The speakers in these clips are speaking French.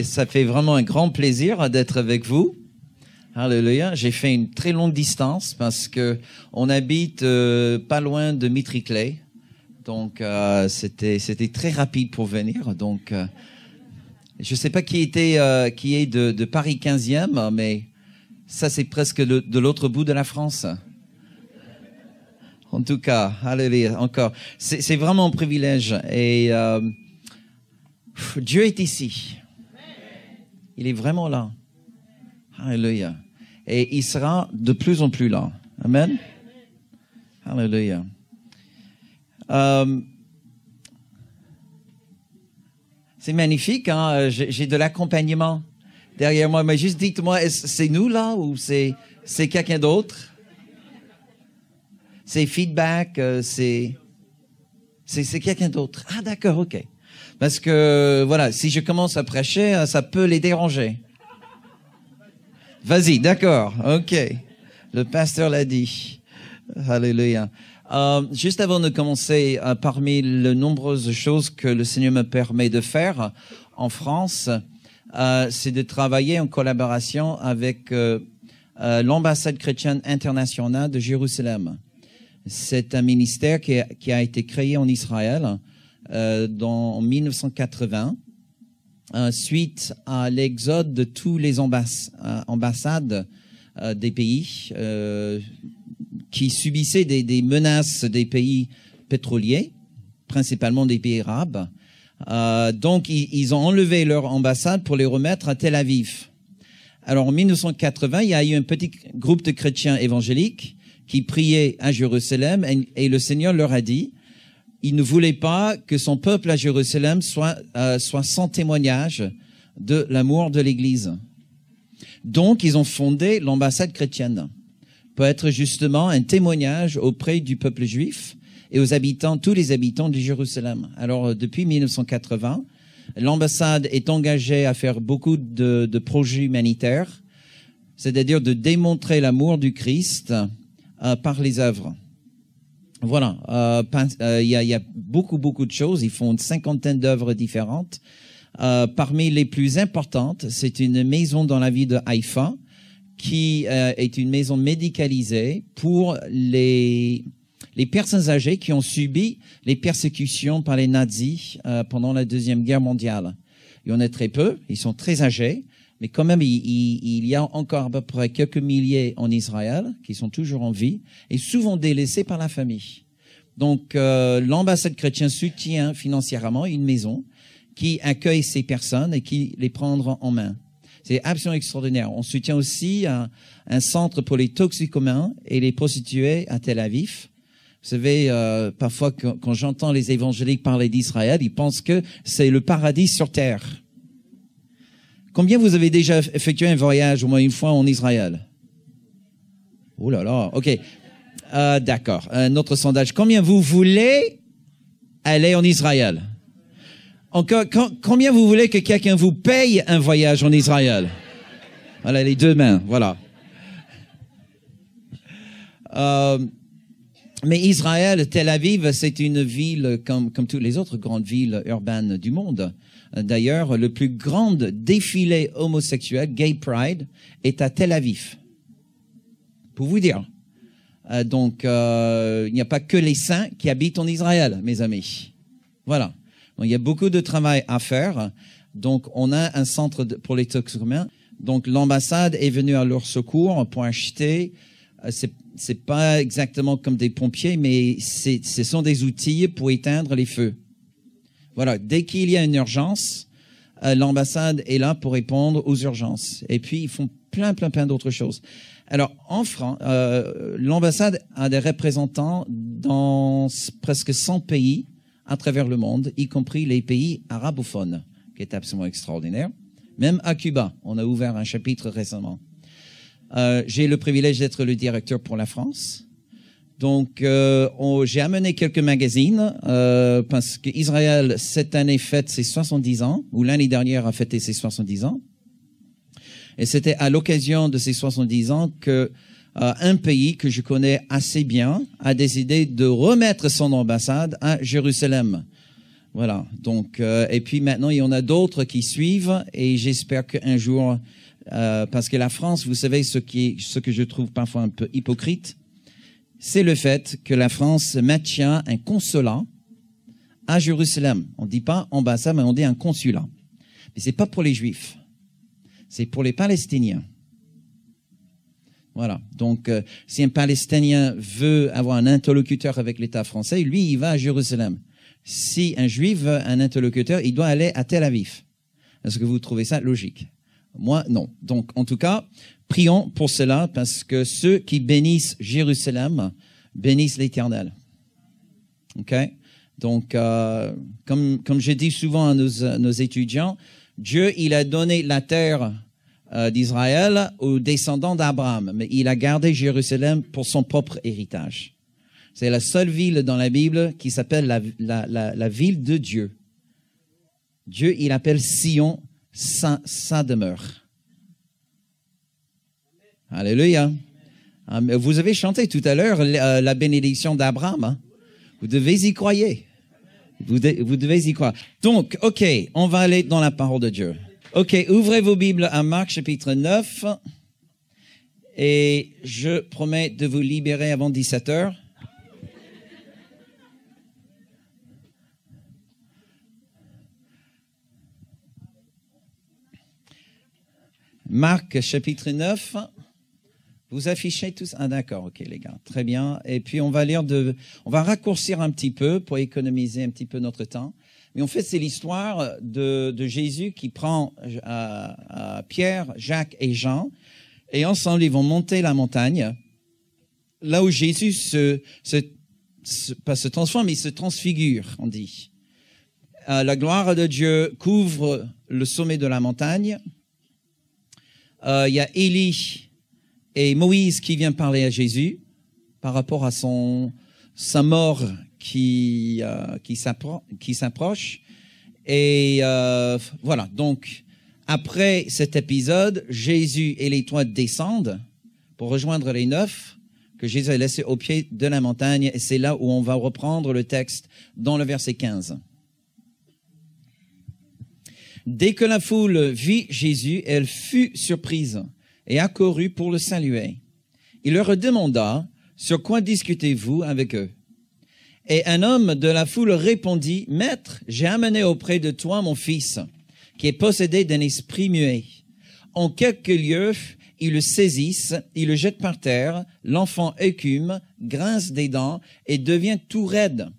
Ça fait vraiment un grand plaisir d'être avec vous. Alléluia. J'ai fait une très longue distance parce que on habite pas loin de Mitricley. Donc, c'était très rapide pour venir. Donc, je sais pas qui est de Paris 15e, mais ça, c'est presque de l'autre bout de la France. En tout cas, alléluia, encore. C'est vraiment un privilège. Et Dieu est ici. Il est vraiment là. Alléluia. Et il sera de plus en plus là. Amen. Alléluia. C'est magnifique, hein? J'ai de l'accompagnement derrière moi. Mais juste dites-moi, c'est nous là ou c'est quelqu'un d'autre? C'est feedback, c'est quelqu'un d'autre. Ah, d'accord, ok. Parce que, voilà, si je commence à prêcher, ça peut les déranger. Vas-y, d'accord, ok. Le pasteur l'a dit. Alléluia. Juste avant de commencer, parmi les nombreuses choses que le Seigneur me permet de faire en France, c'est de travailler en collaboration avec l'ambassade chrétienne internationale de Jérusalem. C'est un ministère qui a été créé en Israël en 1980, suite à l'exode de tous les ambassades des pays qui subissaient des menaces des pays pétroliers, principalement des pays arabes. Donc, ils ont enlevé leur ambassade pour les remettre à Tel Aviv. Alors, en 1980, il y a eu un petit groupe de chrétiens évangéliques qui priaient à Jérusalem et le Seigneur leur a dit, il ne voulait pas que son peuple à Jérusalem soit sans témoignage de l'amour de l'Église. Donc, ils ont fondé l'ambassade chrétienne pour être justement un témoignage auprès du peuple juif et aux habitants, tous les habitants de Jérusalem. Alors, depuis 1980, l'ambassade est engagée à faire beaucoup de projets humanitaires, c'est-à-dire de démontrer l'amour du Christ par les œuvres. Voilà, il y a beaucoup de choses. Ils font une cinquantaine d'œuvres différentes. Parmi les plus importantes, c'est une maison dans la ville de Haïfa qui est une maison médicalisée pour les personnes âgées qui ont subi les persécutions par les nazis pendant la Deuxième Guerre mondiale. Il y en a très peu, ils sont très âgés, mais quand même, il y a encore à peu près quelques milliers en Israël qui sont toujours en vie et souvent délaissés par la famille. Donc, l'ambassade chrétienne soutient financièrement une maison qui accueille ces personnes et qui les prendra en main. C'est absolument extraordinaire. On soutient aussi un centre pour les toxicomans et les prostituées à Tel Aviv. Vous savez, parfois, quand j'entends les évangéliques parler d'Israël, ils pensent que c'est le paradis sur terre. Combien vous avez déjà effectué un voyage au moins une fois en Israël? Oh là là, ok. D'accord, un autre sondage. Combien vous voulez aller en Israël? Encore, combien vous voulez que quelqu'un vous paye un voyage en Israël? Voilà, les deux mains, voilà. Mais Israël, Tel Aviv, c'est une ville comme toutes les autres grandes villes urbaines du monde. D'ailleurs, le plus grand défilé homosexuel, Gay Pride, est à Tel Aviv. Pour vous dire. Donc, il n'y a pas que les saints qui habitent en Israël, mes amis. Voilà. Donc, il y a beaucoup de travail à faire. Donc, on a un centre pour les toxicomans. Donc, l'ambassade est venue à leur secours pour acheter. C'est pas exactement comme des pompiers, mais ce sont des outils pour éteindre les feux. Voilà, dès qu'il y a une urgence, l'ambassade est là pour répondre aux urgences. Et puis, ils font plein d'autres choses. Alors, en France, l'ambassade a des représentants dans presque 100 pays à travers le monde, y compris les pays arabophones, qui est absolument extraordinaire. Même à Cuba, on a ouvert un chapitre récemment. J'ai le privilège d'être le directeur pour la France. Donc, j'ai amené quelques magazines parce qu'Israël, cette année, fête ses 70 ans, ou l'année dernière a fêté ses 70 ans. Et c'était à l'occasion de ces 70 ans que un pays que je connais assez bien a décidé de remettre son ambassade à Jérusalem. Voilà. Donc, et puis maintenant, il y en a d'autres qui suivent et j'espère qu'un jour, parce que la France, vous savez, ce que je trouve parfois un peu hypocrite, c'est le fait que la France maintient un consulat à Jérusalem. On dit pas ambassade, mais on dit un consulat. Mais c'est pas pour les Juifs. C'est pour les Palestiniens. Voilà. Donc, si un Palestinien veut avoir un interlocuteur avec l'État français, lui, il va à Jérusalem. Si un Juif veut un interlocuteur, il doit aller à Tel Aviv. Est-ce que vous trouvez ça logique? Moi, non. Donc, en tout cas, prions pour cela, parce que ceux qui bénissent Jérusalem bénissent l'Éternel. OK? Donc, comme je dis souvent à nos étudiants, Dieu, il a donné la terre d'Israël aux descendants d'Abraham, mais il a gardé Jérusalem pour son propre héritage. C'est la seule ville dans la Bible qui s'appelle la ville de Dieu. Dieu, il appelle Sion sa demeure. Alléluia. Vous avez chanté tout à l'heure la bénédiction d'Abraham. Hein? Vous devez y croire. Vous devez y croire. Donc, OK, on va aller dans la parole de Dieu. OK, ouvrez vos Bibles à Marc chapitre 9 et je promets de vous libérer avant 17 heures. Marc chapitre 9. Vous affichez tous? Ah, d'accord, OK, les gars. Très bien. Et puis, on va raccourcir un petit peu pour économiser un petit peu notre temps. Mais en fait, c'est l'histoire de Jésus qui prend Pierre, Jacques et Jean. Et ensemble, ils vont monter la montagne. Là où Jésus pas se transforme, mais il se transfigure, on dit. La gloire de Dieu couvre le sommet de la montagne. Il y a Élie et Moïse qui vient parler à Jésus par rapport à sa mort qui s'approche. Et voilà, donc après cet épisode, Jésus et les 3 descendent pour rejoindre les 9 que Jésus a laissés au pied de la montagne. Et c'est là où on va reprendre le texte dans le verset 15. Dès que la foule vit Jésus, elle fut surprise et accourut pour le saluer. Il leur demanda, « Sur quoi discutez-vous avec eux ?» Et un homme de la foule répondit, « Maître, j'ai amené auprès de toi mon fils, qui est possédé d'un esprit muet. En quelques lieux, ils le saisissent, ils le jettent par terre, l'enfant écume, grince des dents et devient tout raide.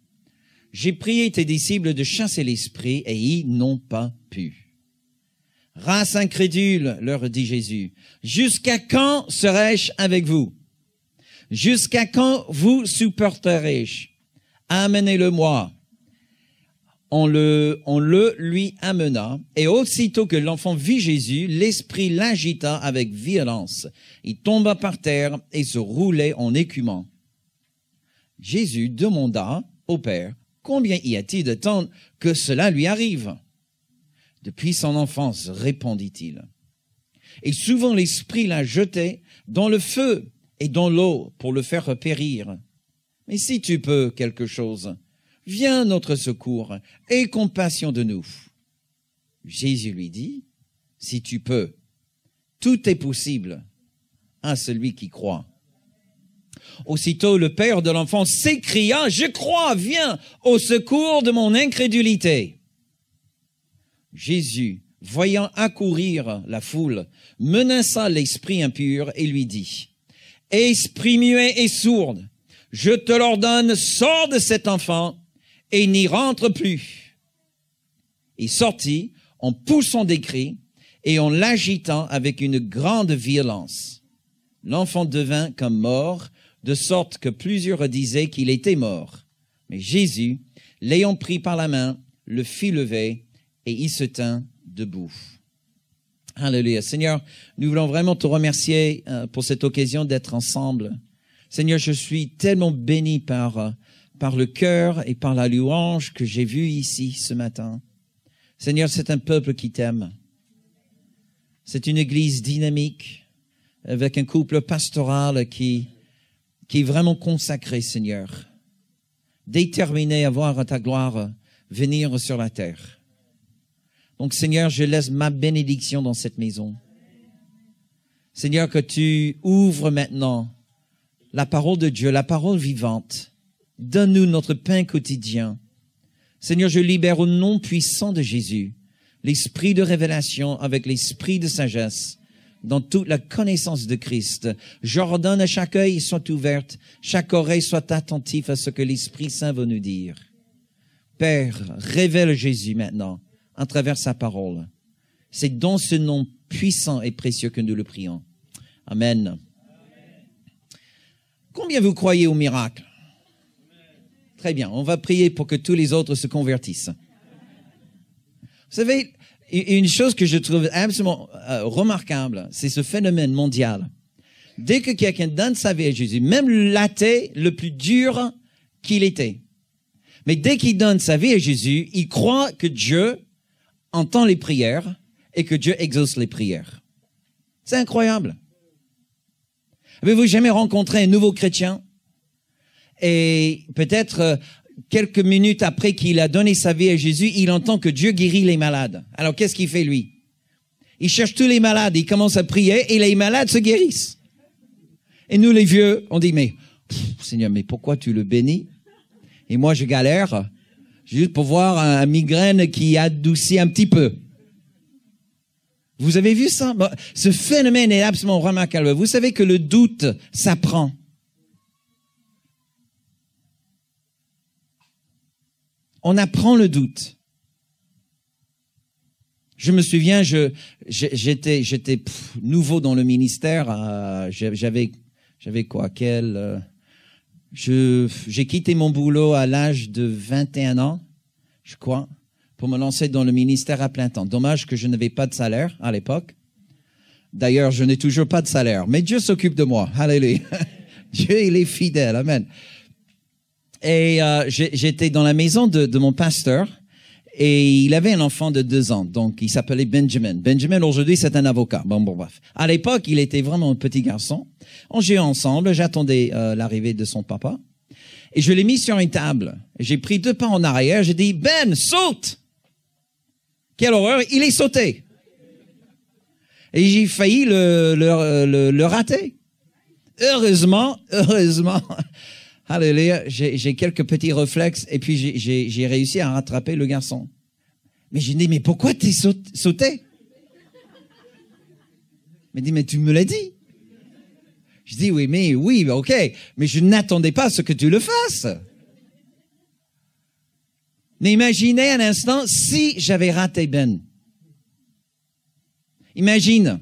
J'ai prié tes disciples de chasser l'esprit et ils n'ont pas pu. » Race incrédule, leur dit Jésus, jusqu'à quand serai-je avec vous? Jusqu'à quand vous supporterai-je? Amenez-le-moi. On le lui amena, et aussitôt que l'enfant vit Jésus, l'esprit l'agita avec violence. Il tomba par terre et se roulait en écumant. Jésus demanda au Père, combien y a-t-il de temps que cela lui arrive? Depuis son enfance, répondit-il. Et souvent l'esprit l'a jeté dans le feu et dans l'eau pour le faire périr. Mais si tu peux quelque chose, viens à notre secours, aie compassion de nous. Jésus lui dit, si tu peux, tout est possible à celui qui croit. Aussitôt, le père de l'enfant s'écria, je crois, viens au secours de mon incrédulité. Jésus, voyant accourir la foule, menaça l'esprit impur et lui dit, « Esprit muet et sourd, je te l'ordonne, sors de cet enfant et n'y rentre plus. » Il sortit en poussant des cris et en l'agitant avec une grande violence. L'enfant devint comme mort, de sorte que plusieurs disaient qu'il était mort. Mais Jésus, l'ayant pris par la main, le fit lever et il se tint debout. Alléluia. Seigneur, nous voulons vraiment te remercier pour cette occasion d'être ensemble. Seigneur, je suis tellement béni par le cœur et par la louange que j'ai vue ici ce matin. Seigneur, c'est un peuple qui t'aime. C'est une église dynamique avec un couple pastoral qui est vraiment consacré, Seigneur. Déterminé à voir ta gloire venir sur la terre. Donc, Seigneur, je laisse ma bénédiction dans cette maison. Seigneur, que tu ouvres maintenant la parole de Dieu, la parole vivante. Donne-nous notre pain quotidien. Seigneur, je libère au nom puissant de Jésus l'esprit de révélation avec l'esprit de sagesse dans toute la connaissance de Christ. J'ordonne à chaque œil soit ouverte, chaque oreille soit attentive à ce que l'Esprit Saint va nous dire. Père, révèle Jésus maintenant à travers sa parole. C'est dans ce nom puissant et précieux que nous le prions. Amen. Combien vous croyez au miracle? Très bien, on va prier pour que tous les autres se convertissent. Vous savez, une chose que je trouve absolument remarquable, c'est ce phénomène mondial. Dès que quelqu'un donne sa vie à Jésus, même l'athée le plus dur qu'il était, mais dès qu'il donne sa vie à Jésus, il croit que Dieu entend les prières et que Dieu exauce les prières. C'est incroyable. Avez-vous jamais rencontré un nouveau chrétien et peut-être quelques minutes après qu'il a donné sa vie à Jésus, il entend que Dieu guérit les malades. Alors qu'est-ce qu'il fait lui? Il cherche tous les malades, il commence à prier et les malades se guérissent. Et nous les vieux, on dit mais Seigneur, mais pourquoi tu le bénis? Et moi je galère juste pour voir un migraine qui adoucit un petit peu. Vous avez vu ça? Ce phénomène est absolument remarquable. Vous savez que le doute s'apprend. On apprend le doute. Je me souviens, j'étais nouveau dans le ministère. J'avais quoi? J'ai quitté mon boulot à l'âge de 21 ans, je crois, pour me lancer dans le ministère à plein temps. Dommage que je n'avais pas de salaire à l'époque. D'ailleurs, je n'ai toujours pas de salaire, mais Dieu s'occupe de moi. Alléluia. Dieu, il est fidèle. Amen. Et j'étais dans la maison de mon pasteur et il avait un enfant de 2 ans, donc il s'appelait Benjamin. Benjamin, aujourd'hui, c'est un avocat. Bon, bref. À l'époque, il était vraiment un petit garçon. On jouait ensemble, j'attendais l'arrivée de son papa et je l'ai mis sur une table. J'ai pris 2 pas en arrière, j'ai dit « Ben, saute !» Quelle horreur, il est sauté. Et j'ai failli le rater. Heureusement, alléluia, j'ai quelques petits réflexes et puis j'ai réussi à rattraper le garçon. Mais j'ai dit, mais pourquoi t'es sauté? Il m'a dit, mais tu me l'as dit. Je dis, oui, ok, mais je n'attendais pas à ce que tu le fasses. Mais imaginez un instant si j'avais raté Ben. Imagine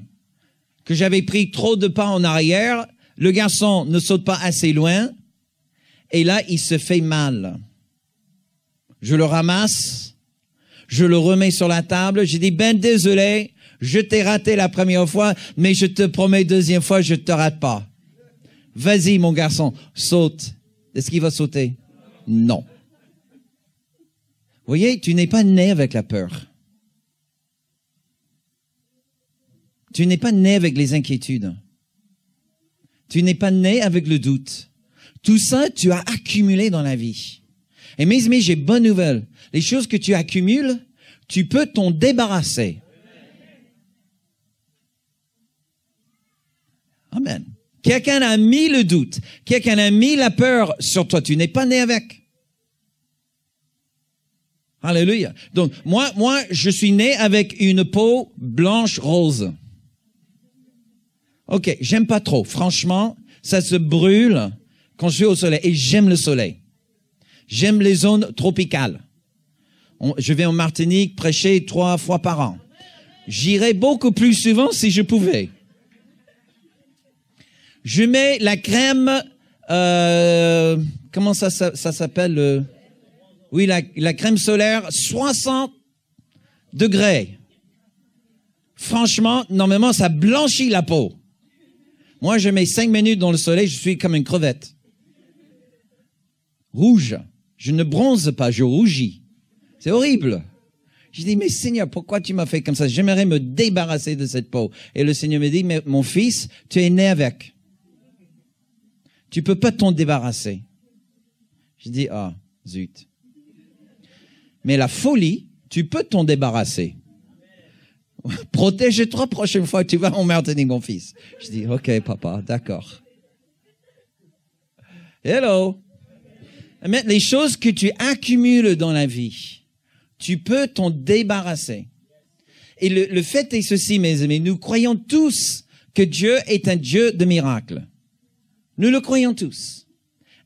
que j'avais pris trop de pas en arrière, le garçon ne saute pas assez loin, et là, il se fait mal. Je le ramasse, je le remets sur la table, j'ai dit, Ben, désolé, je t'ai raté la première fois, mais je te promets, deuxième fois, je te rate pas. Vas-y, mon garçon, saute. Est-ce qu'il va sauter? Non. Vous voyez, tu n'es pas né avec la peur. Tu n'es pas né avec les inquiétudes. Tu n'es pas né avec le doute. Tout ça, tu as accumulé dans la vie. Et mes amis, j'ai bonne nouvelle. Les choses que tu accumules, tu peux t'en débarrasser. Amen. Quelqu'un a mis le doute. Quelqu'un a mis la peur sur toi. Tu n'es pas né avec. Alléluia. Donc, moi, je suis né avec une peau blanche rose. Ok, j'aime pas trop. Franchement, ça se brûle quand je suis au soleil. Et j'aime le soleil. J'aime les zones tropicales. Je vais en Martinique prêcher 3 fois par an. J'irai beaucoup plus souvent si je pouvais. Je mets la crème, comment ça s'appelle? Oui, la crème solaire, 60 degrés. Franchement, normalement, ça blanchit la peau. Moi, je mets 5 minutes dans le soleil, je suis comme une crevette. Rouge. Je ne bronze pas, je rougis. C'est horrible. Je dis, mais Seigneur, pourquoi tu m'as fait comme ça? J'aimerais me débarrasser de cette peau. Et le Seigneur me dit, mais mon fils, tu es né avec. Tu peux pas t'en débarrasser. Je dis, ah, zut. Mais la folie, tu peux t'en débarrasser. Protège-toi prochaine fois que tu vas en Martinique, mon fils. Je dis, OK, papa, d'accord. Hello. Mais les choses que tu accumules dans la vie, tu peux t'en débarrasser. Et le fait est ceci, mes amis, nous croyons tous que Dieu est un Dieu de miracles. Nous le croyons tous.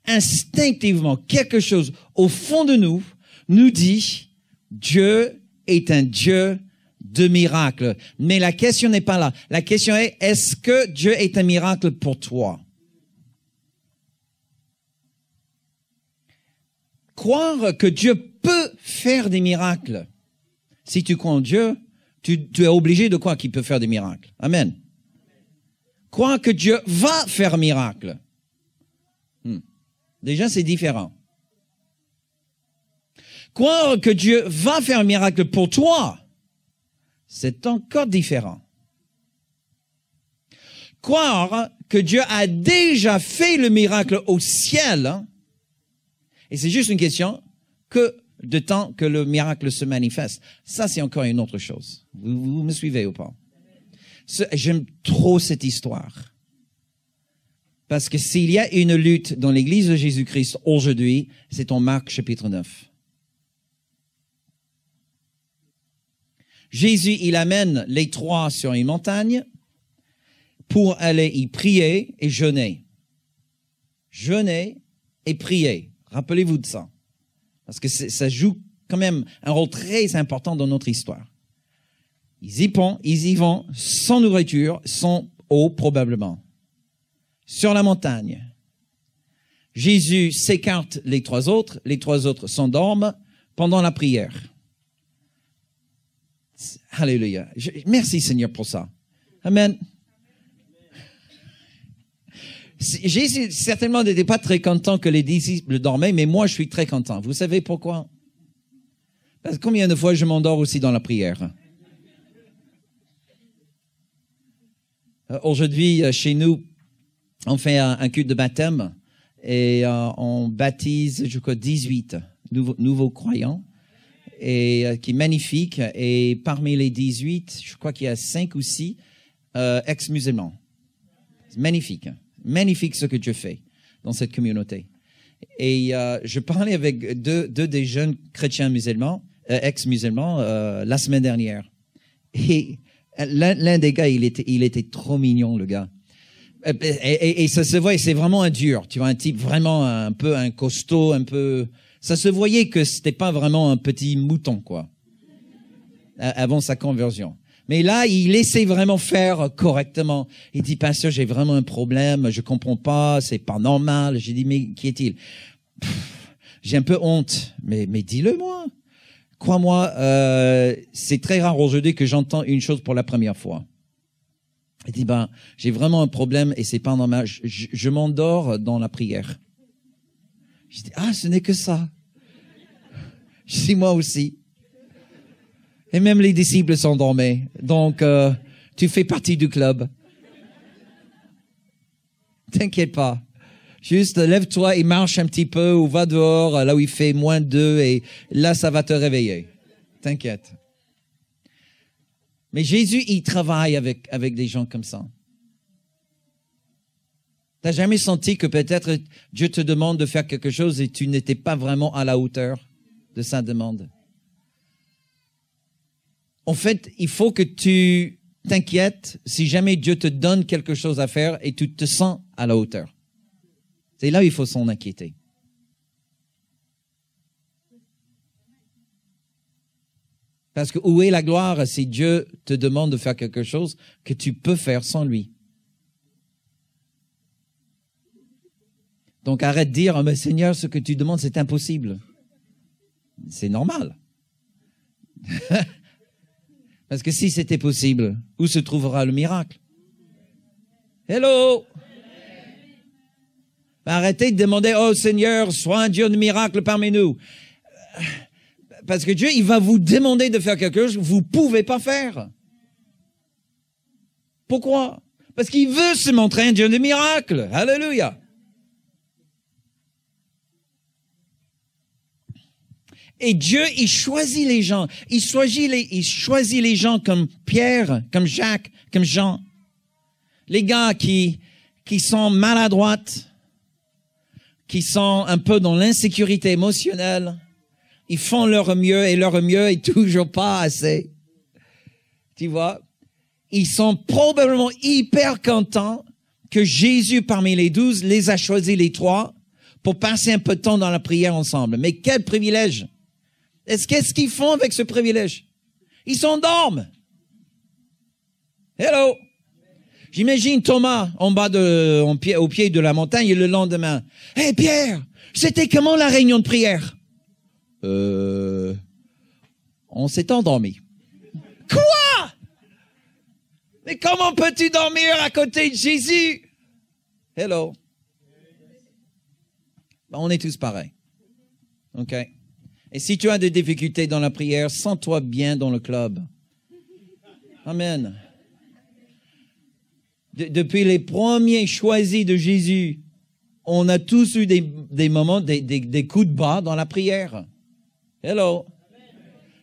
Instinctivement, quelque chose au fond de nous nous dit, Dieu est un Dieu de miracles. Mais la question n'est pas là. La question est-ce que Dieu est un miracle pour toi? Croire que Dieu peut faire des miracles. Si tu crois en Dieu, tu es obligé de croire qu'il peut faire des miracles. Amen. Croire que Dieu va faire miracle. Déjà, c'est différent. Croire que Dieu va faire miracle pour toi, c'est encore différent. Croire que Dieu a déjà fait le miracle au ciel, et c'est juste une question de temps que le miracle se manifeste. Ça, c'est encore une autre chose. Vous me suivez ou pas? J'aime trop cette histoire. Parce que s'il y a une lutte dans l'Église de Jésus-Christ aujourd'hui, c'est en Marc chapitre 9. Jésus, il amène les trois sur une montagne pour aller y prier et jeûner. Jeûner et prier. Rappelez-vous de ça. Parce que ça joue quand même un rôle très important dans notre histoire. Ils y vont sans nourriture, sans eau probablement. Sur la montagne. Jésus s'écarte les trois autres s'endorment pendant la prière. Alléluia. Merci Seigneur pour ça. Amen. Jésus certainement n'était pas très content que les disciples dormaient, mais moi je suis très content. Vous savez pourquoi? Parce que combien de fois je m'endors aussi dans la prière? Aujourd'hui, chez nous, on fait un culte de baptême et on baptise, je crois, 18 nouveaux croyants, et qui est magnifique. Et parmi les 18, je crois qu'il y a 5 ou 6 ex-musulmans. C'est magnifique. Magnifique ce que Dieu fait dans cette communauté. Et je parlais avec deux des jeunes chrétiens musulmans, ex-musulmans, la semaine dernière. Et l'un des gars, il était trop mignon, le gars. Et ça se voit, c'est vraiment un dur. Tu vois, un type vraiment un peu un costaud, un peu. Ça se voyait que c'était pas vraiment un petit mouton, quoi. Avant sa conversion. Mais là, il essaie vraiment faire correctement. Il dit, pasteur, j'ai vraiment un problème, je comprends pas, c'est pas normal. J'ai dit, mais qui est-il? J'ai un peu honte. Mais dis-le moi. Crois-moi, c'est très rare aujourd'hui que j'entends une chose pour la première fois. Il dit, j'ai vraiment un problème et c'est pas normal. Je m'endors dans la prière. Je dis, ce n'est que ça. Je dis, moi aussi. Et même les disciples s'endormaient. Donc, tu fais partie du club. T'inquiète pas. Juste lève-toi et marche un petit peu ou va dehors, là où il fait -2 et là, ça va te réveiller. T'inquiète. Mais Jésus, il travaille avec des gens comme ça. T'as jamais senti que peut-être Dieu te demande de faire quelque chose et tu n'étais pas vraiment à la hauteur de sa demande? En fait, il faut que tu t'inquiètes si jamais Dieu te donne quelque chose à faire et tu te sens à la hauteur. C'est là où il faut s'en inquiéter. Parce que où est la gloire si Dieu te demande de faire quelque chose que tu peux faire sans lui? Donc arrête de dire, mais Seigneur, ce que tu demandes, c'est impossible. C'est normal. Parce que si c'était possible, où se trouvera le miracle? Hello! Arrêtez de demander, oh Seigneur, sois un Dieu de miracle parmi nous. Parce que Dieu, il va vous demander de faire quelque chose que vous pouvez pas faire. Pourquoi? Parce qu'il veut se montrer un Dieu de miracle. Alléluia. Et Dieu, il choisit les gens. Il choisit les gens comme Pierre, comme Jacques, comme Jean. Les gars qui sont maladroits, qui sont un peu dans l'insécurité émotionnelle. Ils font leur mieux et leur mieux est toujours pas assez. Tu vois? Ils sont probablement hyper contents que Jésus, parmi les 12, les a choisis les 3 pour passer un peu de temps dans la prière ensemble. Mais quel privilège! Qu'est-ce qu'ils font avec ce privilège? Ils s'endorment. Hello! J'imagine Thomas en bas au pied de la montagne et le lendemain. Hey Pierre, c'était comment la réunion de prière? On s'est endormi. Quoi? Mais comment peux-tu dormir à côté de Jésus? Hello. On est tous pareils. OK? Et si tu as des difficultés dans la prière, sens-toi bien dans le club. Amen. Depuis les premiers choisis de Jésus, on a tous eu des moments, des coups de bas dans la prière. Hello.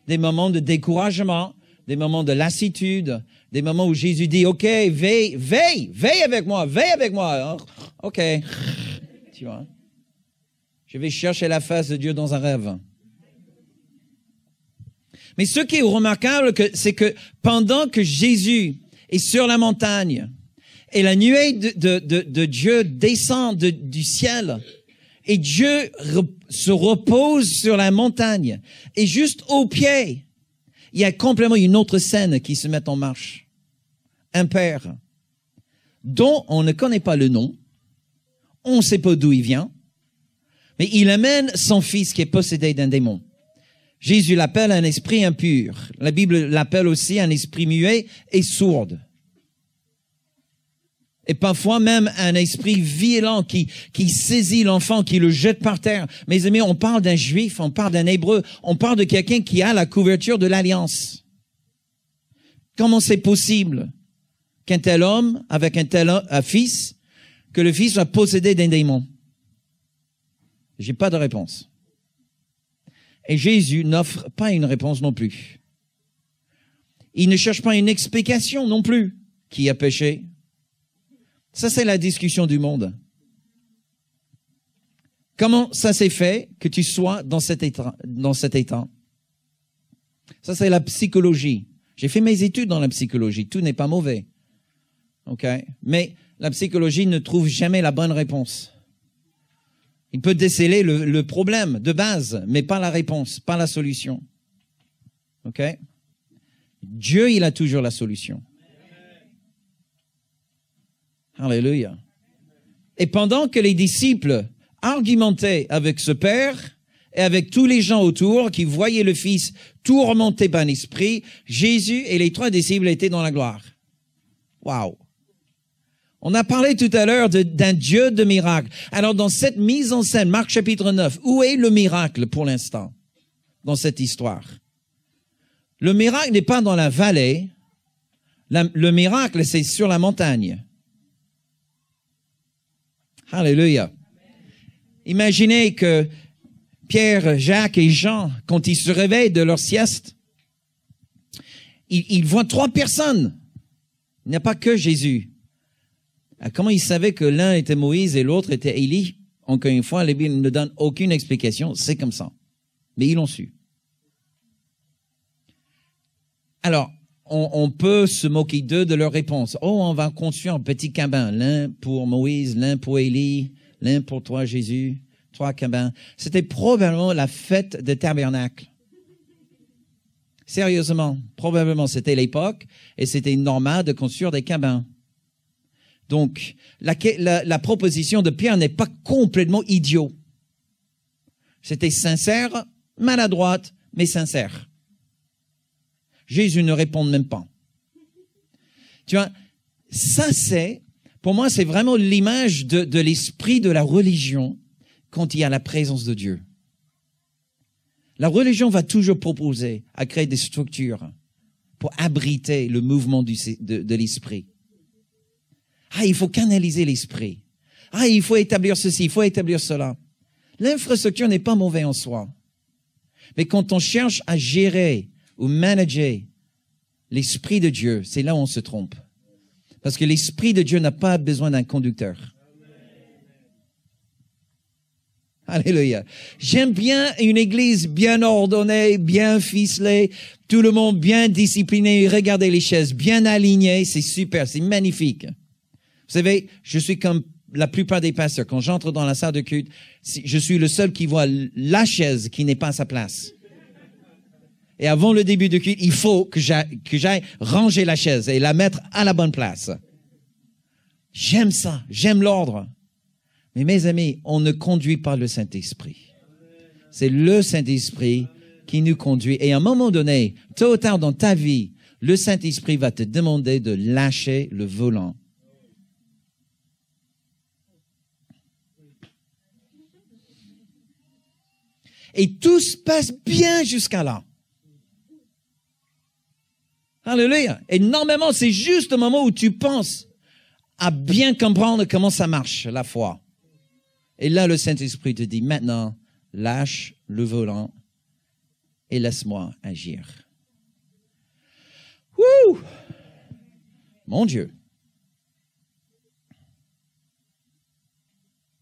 Des moments de découragement, des moments de lassitude, des moments où Jésus dit, OK, veille avec moi. OK. Tu vois. Je vais chercher la face de Dieu dans un rêve. Mais ce qui est remarquable, c'est que pendant que Jésus est sur la montagne et la nuée de Dieu descend du ciel et Dieu se repose sur la montagne et juste au pied, il y a complètement une autre scène qui se met en marche. Un père dont on ne connaît pas le nom, on ne sait pas d'où il vient, mais il amène son fils qui est possédé d'un démon. Jésus l'appelle un esprit impur. La Bible l'appelle aussi un esprit muet et sourd. Et parfois même un esprit violent qui saisit l'enfant, qui le jette par terre. Mes amis, on parle d'un juif, on parle d'un hébreu, on parle de quelqu'un qui a la couverture de l'alliance. Comment c'est possible qu'un tel homme, avec un tel fils, que le fils soit possédé d'un démon? J'ai pas de réponse. Et Jésus n'offre pas une réponse non plus. Il ne cherche pas une explication non plus. Qui a péché? Ça, c'est la discussion du monde. Comment ça s'est fait que tu sois dans cet état? Ça, c'est la psychologie. J'ai fait mes études dans la psychologie. Tout n'est pas mauvais. OK? Mais la psychologie ne trouve jamais la bonne réponse. Il peut déceler le problème de base, mais pas la réponse, pas la solution. OK? Dieu, il a toujours la solution. Alléluia. Et pendant que les disciples argumentaient avec ce père et avec tous les gens autour qui voyaient le Fils tourmenté par l'esprit, Jésus et les 3 disciples étaient dans la gloire. Waouh! On a parlé tout à l'heure d'un Dieu de miracles. Alors, dans cette mise en scène, Marc chapitre 9, où est le miracle pour l'instant dans cette histoire? Le miracle n'est pas dans la vallée. Le miracle, c'est sur la montagne. Alléluia. Imaginez que Pierre, Jacques et Jean, quand ils se réveillent de leur sieste, ils voient 3 personnes. Il n'y a pas que Jésus. Comment ils savaient que l'un était Moïse et l'autre était Élie? Encore une fois, la Bible ne donne aucune explication. C'est comme ça. Mais ils l'ont su. Alors, on peut se moquer d'eux de leur réponse. Oh, on va construire un petit cabin. L'un pour Moïse, l'un pour Élie, l'un pour toi, Jésus. 3 cabins. C'était probablement la fête des tabernacles. Sérieusement, probablement c'était l'époque et c'était normal de construire des cabins. Donc, la proposition de Pierre n'est pas complètement idiot. C'était sincère, maladroite, mais sincère. Jésus ne répond même pas. Tu vois, ça pour moi, c'est vraiment l'image de l'esprit de la religion quand il y a la présence de Dieu. La religion va toujours proposer à créer des structures pour abriter le mouvement de l'esprit. Ah, il faut canaliser l'esprit. Ah, il faut établir ceci, il faut établir cela. L'infrastructure n'est pas mauvaise en soi. Mais quand on cherche à gérer ou manager l'Esprit de Dieu, c'est là où on se trompe. Parce que l'Esprit de Dieu n'a pas besoin d'un conducteur. Alléluia. J'aime bien une église bien ordonnée, bien ficelée, tout le monde bien discipliné, regardez les chaises bien alignées, c'est super, c'est magnifique. Vous savez, je suis comme la plupart des pasteurs. Quand j'entre dans la salle de culte, je suis le seul qui voit la chaise qui n'est pas à sa place. Et avant le début de culte, il faut que j'aille ranger la chaise et la mettre à la bonne place. J'aime ça, j'aime l'ordre. Mais mes amis, on ne conduit pas le Saint-Esprit. C'est le Saint-Esprit qui nous conduit. Et à un moment donné, tôt ou tard dans ta vie, le Saint-Esprit va te demander de lâcher le volant. Et tout se passe bien jusqu'à là. Alléluia. Et normalement, c'est juste au moment où tu penses à bien comprendre comment ça marche, la foi. Et là, le Saint-Esprit te dit, maintenant, lâche le volant et laisse-moi agir. Wouh! Mon Dieu.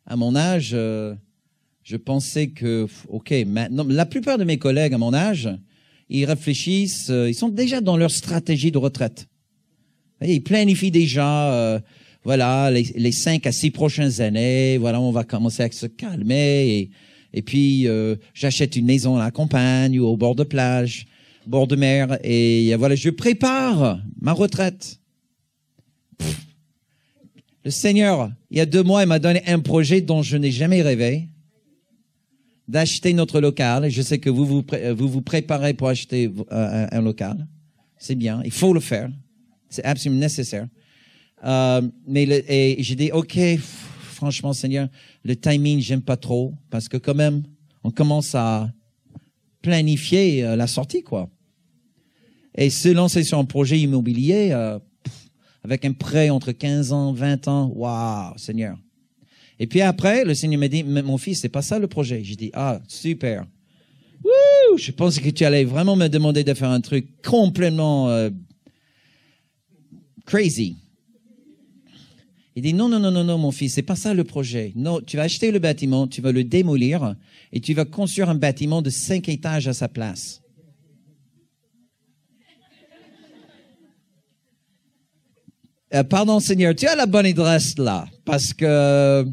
À mon âge, je pensais que, OK, maintenant, la plupart de mes collègues à mon âge, ils réfléchissent, ils sont déjà dans leur stratégie de retraite. Ils planifient déjà, voilà, les 5 à 6 prochaines années, voilà, on va commencer à se calmer et puis j'achète une maison à la campagne ou au bord de plage, bord de mer et voilà, je prépare ma retraite. Le Seigneur, il y a 2 mois, il m'a donné un projet dont je n'ai jamais rêvé, d'acheter notre local. Je sais que vous vous préparez pour acheter un local. C'est bien, il faut le faire. C'est absolument nécessaire. Et j'ai dit, OK, franchement, Seigneur, le timing, j'aime pas trop, parce que quand même, on commence à planifier la sortie, quoi. Et se lancer sur un projet immobilier, avec un prêt entre 15 ans, 20 ans, waouh, Seigneur. Et puis après, le Seigneur m'a dit, mon fils, c'est pas ça le projet. J'ai dit, ah, super. Wouh, je pensais que tu allais vraiment me demander de faire un truc complètement crazy. Il dit, non, mon fils, c'est pas ça le projet. Non, tu vas acheter le bâtiment, tu vas le démolir et tu vas construire un bâtiment de 5 étages à sa place. Pardon, Seigneur, tu as la bonne adresse là, parce que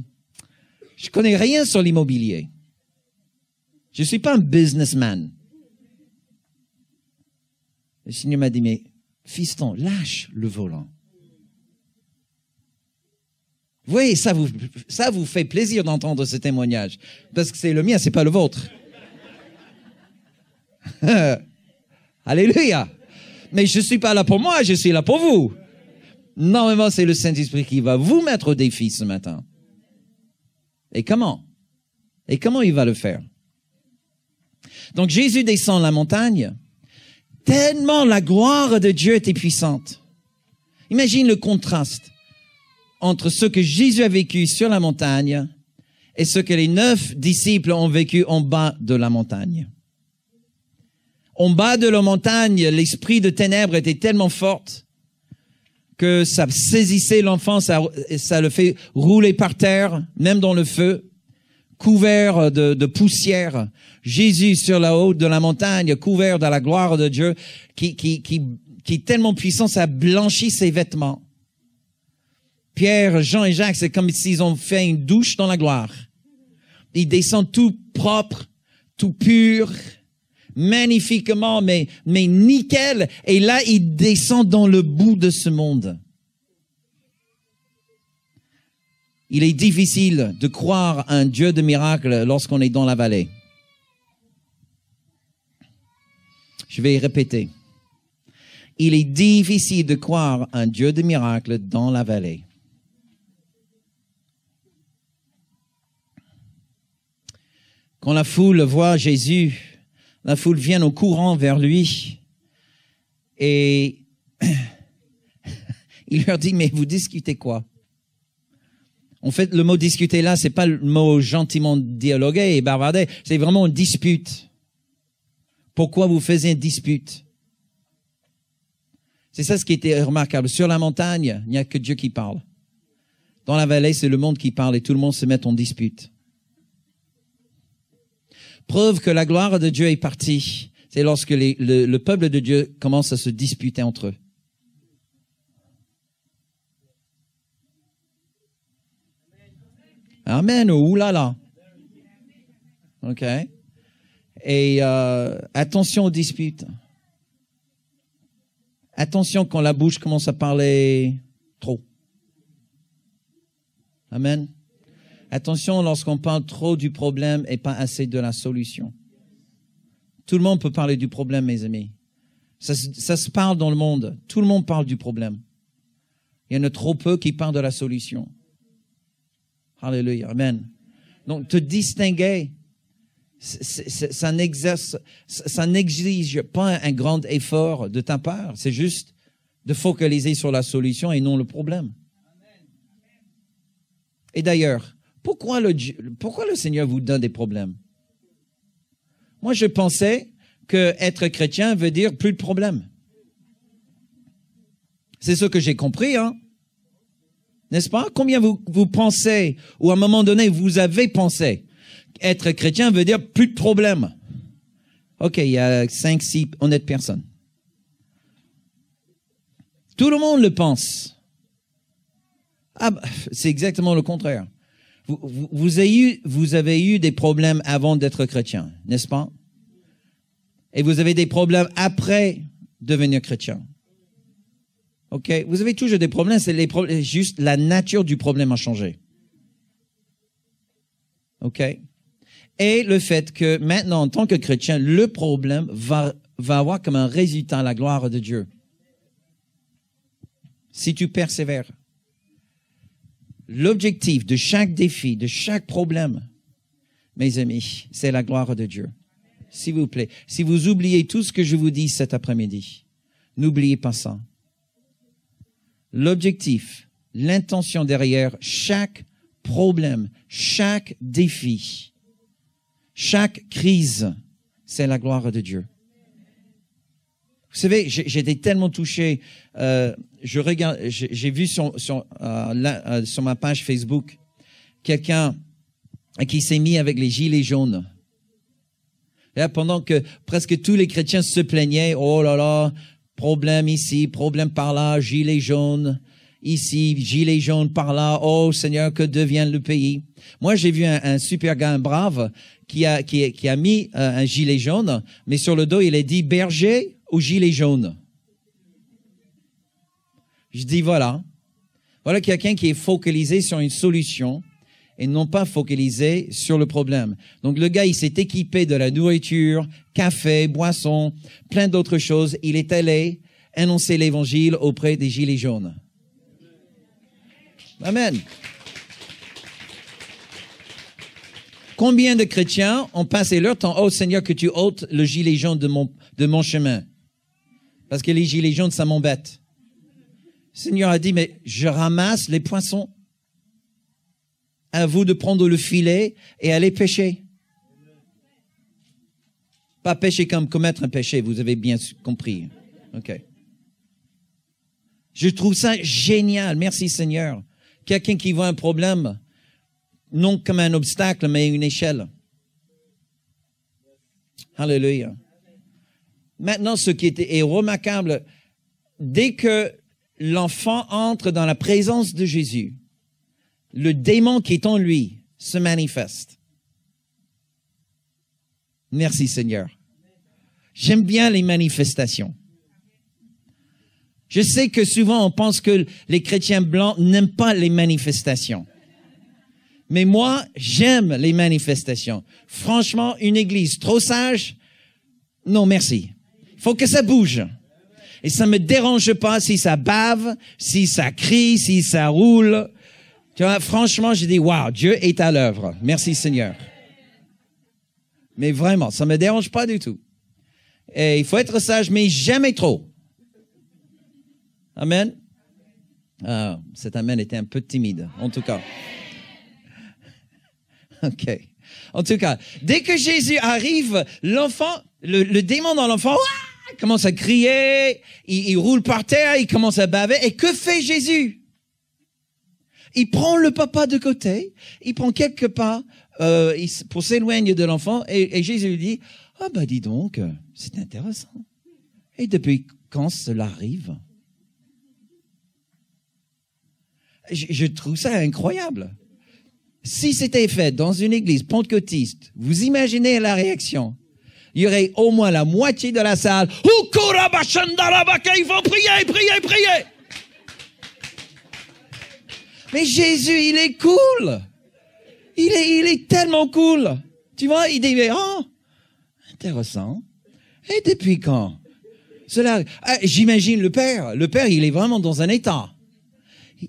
je connais rien sur l'immobilier. Je suis pas un businessman. Le Seigneur m'a dit, mais fiston, lâche le volant. Vous voyez, ça vous fait plaisir d'entendre ce témoignage, parce que c'est le mien, c'est pas le vôtre. Alléluia. Mais je suis pas là pour moi, je suis là pour vous. Normalement, c'est le Saint-Esprit qui va vous mettre au défi ce matin. Et comment? Et comment il va le faire? Donc, Jésus descend la montagne, tellement la gloire de Dieu était puissante. Imagine le contraste entre ce que Jésus a vécu sur la montagne et ce que les 9 disciples ont vécu en bas de la montagne. En bas de la montagne, l'esprit de ténèbres était tellement fort que ça saisissait l'enfant, ça le fait rouler par terre, même dans le feu, couvert de poussière. Jésus sur la haute de la montagne, couvert de la gloire de Dieu, qui est tellement puissant, ça blanchit ses vêtements. Pierre, Jean et Jacques, c'est comme s'ils ont fait une douche dans la gloire. Ils descendent tout propre, tout pur, magnifiquement, mais nickel. Et là, ils descendent dans le bout de ce monde. Il est difficile de croire à un Dieu de miracles lorsqu'on est dans la vallée. Je vais répéter. Il est difficile de croire à un Dieu de miracles dans la vallée. Quand la foule voit Jésus, la foule vient au courant vers lui et il leur dit, mais vous discutez quoi? En fait, le mot discuter là, c'est pas le mot gentiment dialoguer et bavarder, c'est vraiment une dispute. Pourquoi vous faisiez une dispute? C'est ça ce qui était remarquable. Sur la montagne, il n'y a que Dieu qui parle. Dans la vallée, c'est le monde qui parle et tout le monde se met en dispute. Preuve que la gloire de Dieu est partie, c'est lorsque le peuple de Dieu commence à se disputer entre eux. Amen. Oulala. OK. Et attention aux disputes. Attention quand la bouche commence à parler trop. Amen. Attention lorsqu'on parle trop du problème et pas assez de la solution. Tout le monde peut parler du problème, mes amis. Ça se parle dans le monde. Tout le monde parle du problème. Il y en a trop peu qui parlent de la solution. Alléluia. Amen. Donc, te distinguer, ça n'exige pas un grand effort de ta part. C'est juste de focaliser sur la solution et non le problème. Et d'ailleurs, pourquoi le Seigneur vous donne des problèmes? Moi, je pensais que être chrétien veut dire plus de problèmes. C'est ce que j'ai compris, hein? N'est-ce pas? Combien vous pensez, ou à un moment donné, vous avez pensé, être chrétien veut dire plus de problèmes. OK, il y a 5, 6 honnêtes personnes. Tout le monde le pense. Ah, c'est exactement le contraire. Vous avez eu des problèmes avant d'être chrétien, n'est-ce pas? Et vous avez des problèmes après devenir chrétien. OK? Vous avez toujours des problèmes, c'est juste la nature du problème a changé. OK? Et le fait que maintenant, en tant que chrétien, le problème va avoir comme un résultat la gloire de Dieu. Si tu persévères. L'objectif de chaque défi, de chaque problème, mes amis, c'est la gloire de Dieu. S'il vous plaît, si vous oubliez tout ce que je vous dis cet après-midi, n'oubliez pas ça. L'objectif, l'intention derrière chaque problème, chaque défi, chaque crise, c'est la gloire de Dieu. Vous savez, j'étais tellement touché. J'ai vu sur ma page Facebook quelqu'un qui s'est mis avec les gilets jaunes. Là, pendant que presque tous les chrétiens se plaignaient, oh là là, problème ici, problème par là, gilets jaunes ici, gilets jaunes par là. Oh Seigneur, que devient le pays? Moi, j'ai vu un super gars, un brave, qui a mis un gilet jaune, mais sur le dos, il a dit berger au gilet jaune. Je dis voilà quelqu'un qui est focalisé sur une solution et non pas focalisé sur le problème. Donc le gars, il s'est équipé de la nourriture, café, boisson, plein d'autres choses. Il est allé annoncer l'évangile auprès des gilets jaunes. Amen. Combien de chrétiens ont passé leur temps, oh Seigneur, que tu ôtes le gilet jaune de mon chemin? Parce que les gilets jaunes, ça m'embête. Le Seigneur a dit, mais je ramasse les poissons. À vous de prendre le filet et aller pêcher. Pas pêcher comme commettre un péché, vous avez bien compris. OK. Je trouve ça génial. Merci Seigneur. Quelqu'un qui voit un problème, non comme un obstacle, mais une échelle. Alléluia. Maintenant, ce qui est remarquable, dès que l'enfant entre dans la présence de Jésus, le démon qui est en lui se manifeste. Merci Seigneur. J'aime bien les manifestations. Je sais que souvent on pense que les chrétiens blancs n'aiment pas les manifestations. Mais moi, j'aime les manifestations. Franchement, une église trop sage, non merci. Il faut que ça bouge. Et ça me dérange pas si ça bave, si ça crie, si ça roule. Tu vois, franchement, je dis, waouh, Dieu est à l'œuvre. Merci Seigneur. Mais vraiment, ça me dérange pas du tout. Et il faut être sage, mais jamais trop. Amen. Ah, cet amen était un peu timide, en tout cas. OK. En tout cas, dès que Jésus arrive, l'enfant, le démon dans l'enfant, commence à crier, il roule par terre, il commence à baver. Et que fait Jésus? Il prend le papa de côté, il prend quelques pas pour s'éloigner de l'enfant, et Jésus lui dit, ah bah dis donc, c'est intéressant. Et depuis quand cela arrive? Je trouve ça incroyable. Si c'était fait dans une église pentecôtiste, vous imaginez la réaction? Il y aurait au moins la moitié de la salle. Ils vont prier, prier, prier. Mais Jésus, il est cool. Il est tellement cool. Tu vois, il dit, oh, intéressant. Et depuis quand? Cela, j'imagine le père. Le père, il est vraiment dans un état.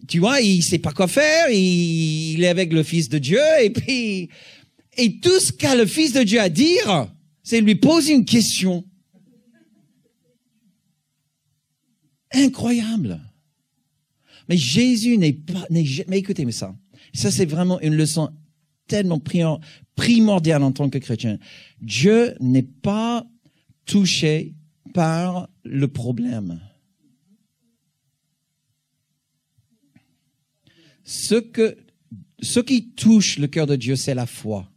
Tu vois, il sait pas quoi faire, il est avec le Fils de Dieu, et tout ce qu'a le Fils de Dieu à dire, c'est lui poser une question. Incroyable. Mais Jésus mais écoutez-moi ça. Ça, c'est vraiment une leçon tellement primordiale en tant que chrétien. Dieu n'est pas touché par le problème. Ce qui touche le cœur de Dieu, c'est la foi.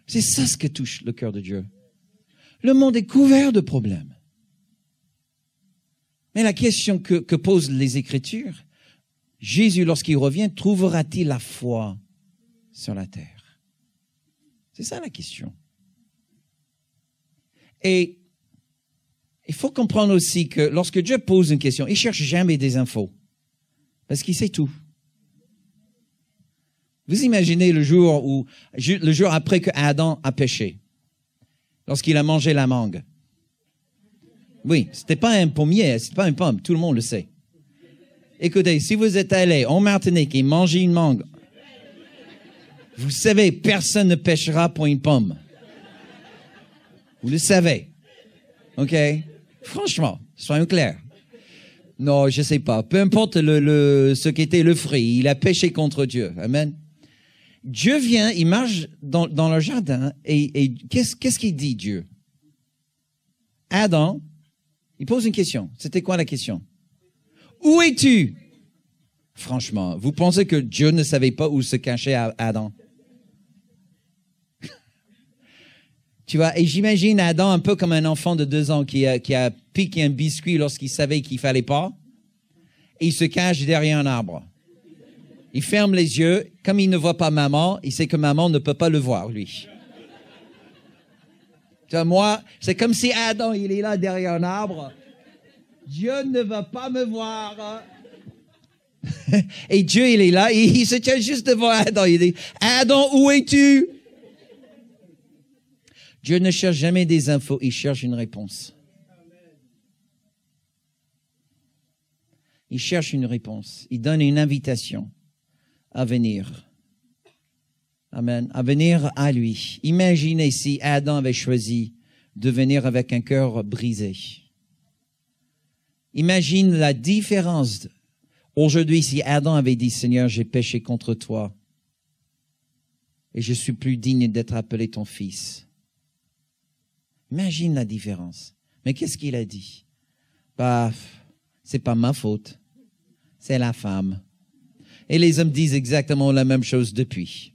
C'est ça ce qui touche le cœur de Dieu. Le monde est couvert de problèmes. Mais la question que posent les Écritures, Jésus, lorsqu'il revient, trouvera-t-il la foi sur la terre? C'est ça la question. Et il faut comprendre aussi que lorsque Dieu pose une question, il cherche jamais des infos. Parce qu'il sait tout. Vous imaginez le jour après que Adam a péché, lorsqu'il a mangé la mangue. Oui, c'était pas un pommier, c'était pas une pomme, tout le monde le sait. Écoutez, si vous êtes allé en Martinique et mangez une mangue, vous savez, personne ne pêchera pour une pomme. Vous le savez. OK? Franchement, soyons clairs. Non, je sais pas. Peu importe ce qu'était le fruit, il a péché contre Dieu. Amen. Dieu vient, il marche dans le jardin et qu'est-ce qu'il dit, Dieu? Adam, il pose une question. C'était quoi la question? Où es-tu? Franchement, vous pensez que Dieu ne savait pas où se cachait Adam? Tu vois, et j'imagine Adam un peu comme un enfant de 2 ans qui a piqué un biscuit lorsqu'il savait qu'il fallait pas, et il se cache derrière un arbre. Il ferme les yeux, comme il ne voit pas maman, il sait que maman ne peut pas le voir, lui. Tu vois, moi, c'est comme si Adam, il est là derrière un arbre. Dieu ne va pas me voir. Et Dieu, il est là, il se tient juste devant Adam. Il dit, Adam, où es-tu? Dieu ne cherche jamais des infos, il cherche une réponse. Il cherche une réponse. Il donne une invitation à venir. Amen. À venir à lui. Imaginez si Adam avait choisi de venir avec un cœur brisé. Imagine la différence aujourd'hui si Adam avait dit, Seigneur, j'ai péché contre toi et je suis plus digne d'être appelé ton fils. Imagine la différence. Mais qu'est-ce qu'il a dit? Bah, c'est pas ma faute. C'est la femme. Et les hommes disent exactement la même chose depuis.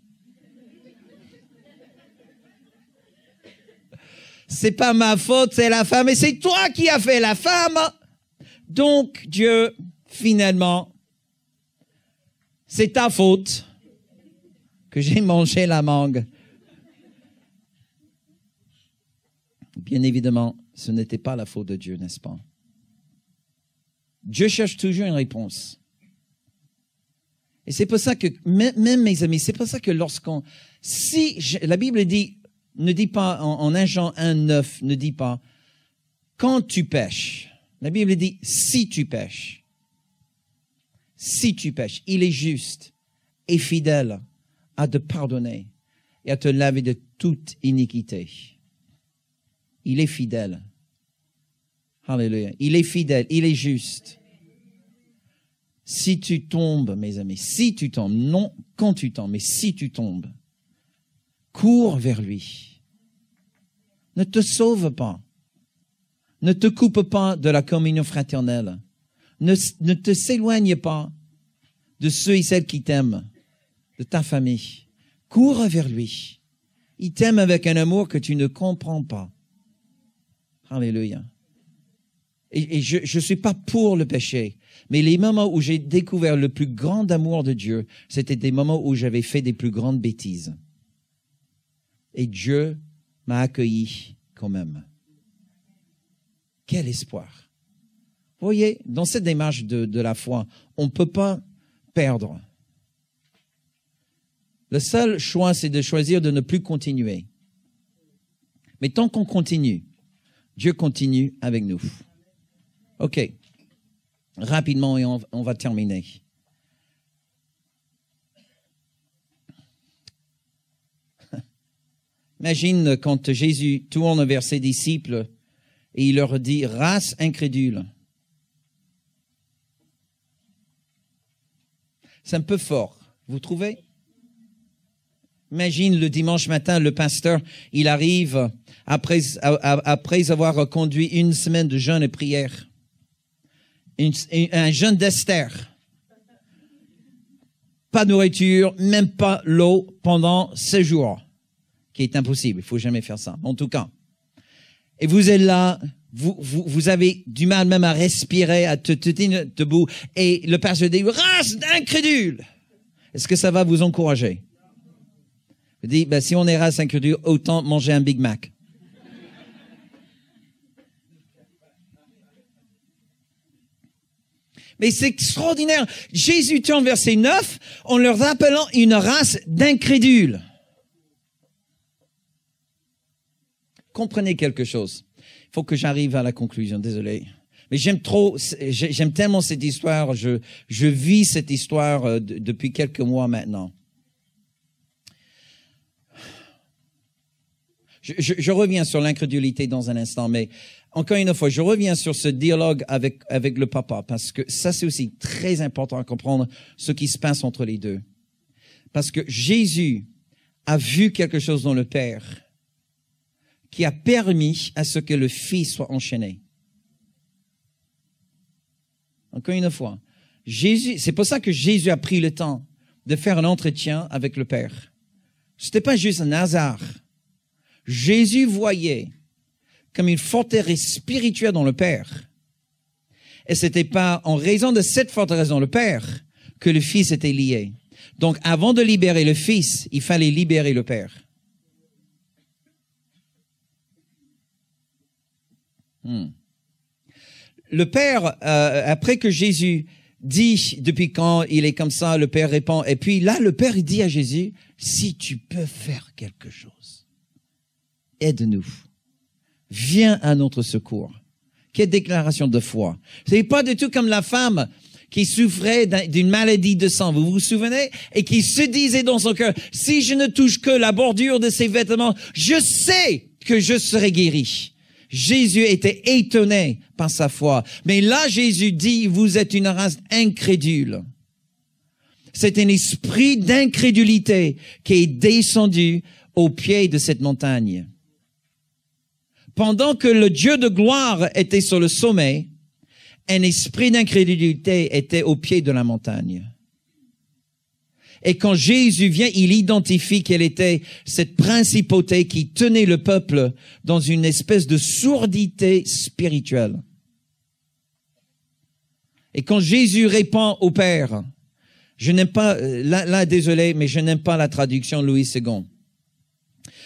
C'est pas ma faute, c'est la femme. Et c'est toi qui as fait la femme. Donc, Dieu, finalement, c'est ta faute que j'ai mangé la mangue. Bien évidemment, ce n'était pas la faute de Dieu, n'est-ce pas? Dieu cherche toujours une réponse. Et c'est pour ça que, même mes amis, c'est pour ça que la Bible dit, ne dit pas, en 1 Jean 1,9, ne dit pas, quand tu pêches. La Bible dit, si tu pêches. Si tu pêches, il est juste et fidèle à te pardonner et à te laver de toute iniquité. Il est fidèle. Alléluia. Il est fidèle, il est juste. Si tu tombes, mes amis, si tu tombes, non quand tu tombes, mais si tu tombes, cours vers lui. Ne te sauve pas. Ne te coupe pas de la communion fraternelle. Ne te s'éloigne pas de ceux et celles qui t'aiment, de ta famille. Cours vers lui. Il t'aime avec un amour que tu ne comprends pas. Alléluia. Et je suis pas pour le péché, mais les moments où j'ai découvert le plus grand amour de Dieu, c'était des moments où j'avais fait des plus grandes bêtises. Et Dieu m'a accueilli quand même. Quel espoir. Vous voyez, dans cette démarche de la foi, on ne peut pas perdre. Le seul choix, c'est de choisir de ne plus continuer. Mais tant qu'on continue, Dieu continue avec nous. OK. Rapidement, et on va terminer. Imagine quand Jésus tourne vers ses disciples et il leur dit « Race incrédule ». C'est un peu fort, vous trouvez? Imagine le dimanche matin, le pasteur, il arrive après avoir conduit une semaine de jeûne et prière. Un jeûne d'Esther. Pas de nourriture, même pas l'eau pendant 16 jours. Qui est impossible, il faut jamais faire ça. En tout cas. Et vous êtes là, vous avez du mal même à respirer, à te tenir debout. Et le pasteur dit, race d'incrédules. Est-ce que ça va vous encourager? Il dit, si on est race incrédule, autant manger un Big Mac. Mais c'est extraordinaire. Jésus tourne verset 9 en leur appelant une race d'incrédules. Comprenez quelque chose. Il faut que j'arrive à la conclusion, désolé. Mais j'aime tellement cette histoire, je vis cette histoire depuis quelques mois maintenant. Je reviens sur l'incrédulité dans un instant, mais encore une fois, je reviens sur ce dialogue avec le papa, parce que ça, c'est aussi très important à comprendre ce qui se passe entre les deux. Parce que Jésus a vu quelque chose dans le Père qui a permis à ce que le Fils soit enchaîné. Encore une fois, c'est pour ça que Jésus a pris le temps de faire un entretien avec le Père. C'était pas juste un hasard. Jésus voyait comme une forteresse spirituelle dans le Père. Et c'était pas en raison de cette forteresse dans le Père que le Fils était lié. Donc, avant de libérer le Fils, il fallait libérer le Père. Le Père, après que Jésus dit, depuis quand il est comme ça, le Père répond. Et puis là, le Père il dit à Jésus, si tu peux faire quelque chose, aide-nous. Viens à notre secours. Quelle déclaration de foi. C'est pas du tout comme la femme qui souffrait d'une maladie de sang, vous vous souvenez? Et qui se disait dans son cœur, si je ne touche que la bordure de ses vêtements, je sais que je serai guéri. Jésus était étonné par sa foi. Mais là, Jésus dit, vous êtes une race incrédule. C'est un esprit d'incrédulité qui est descendu au pied de cette montagne. Pendant que le Dieu de gloire était sur le sommet, un esprit d'incrédulité était au pied de la montagne. Et quand Jésus vient, il identifie quelle était cette principauté qui tenait le peuple dans une espèce de sourdité spirituelle. Et quand Jésus répond au Père, je n'aime pas, là désolé, mais je n'aime pas la traduction Louis II.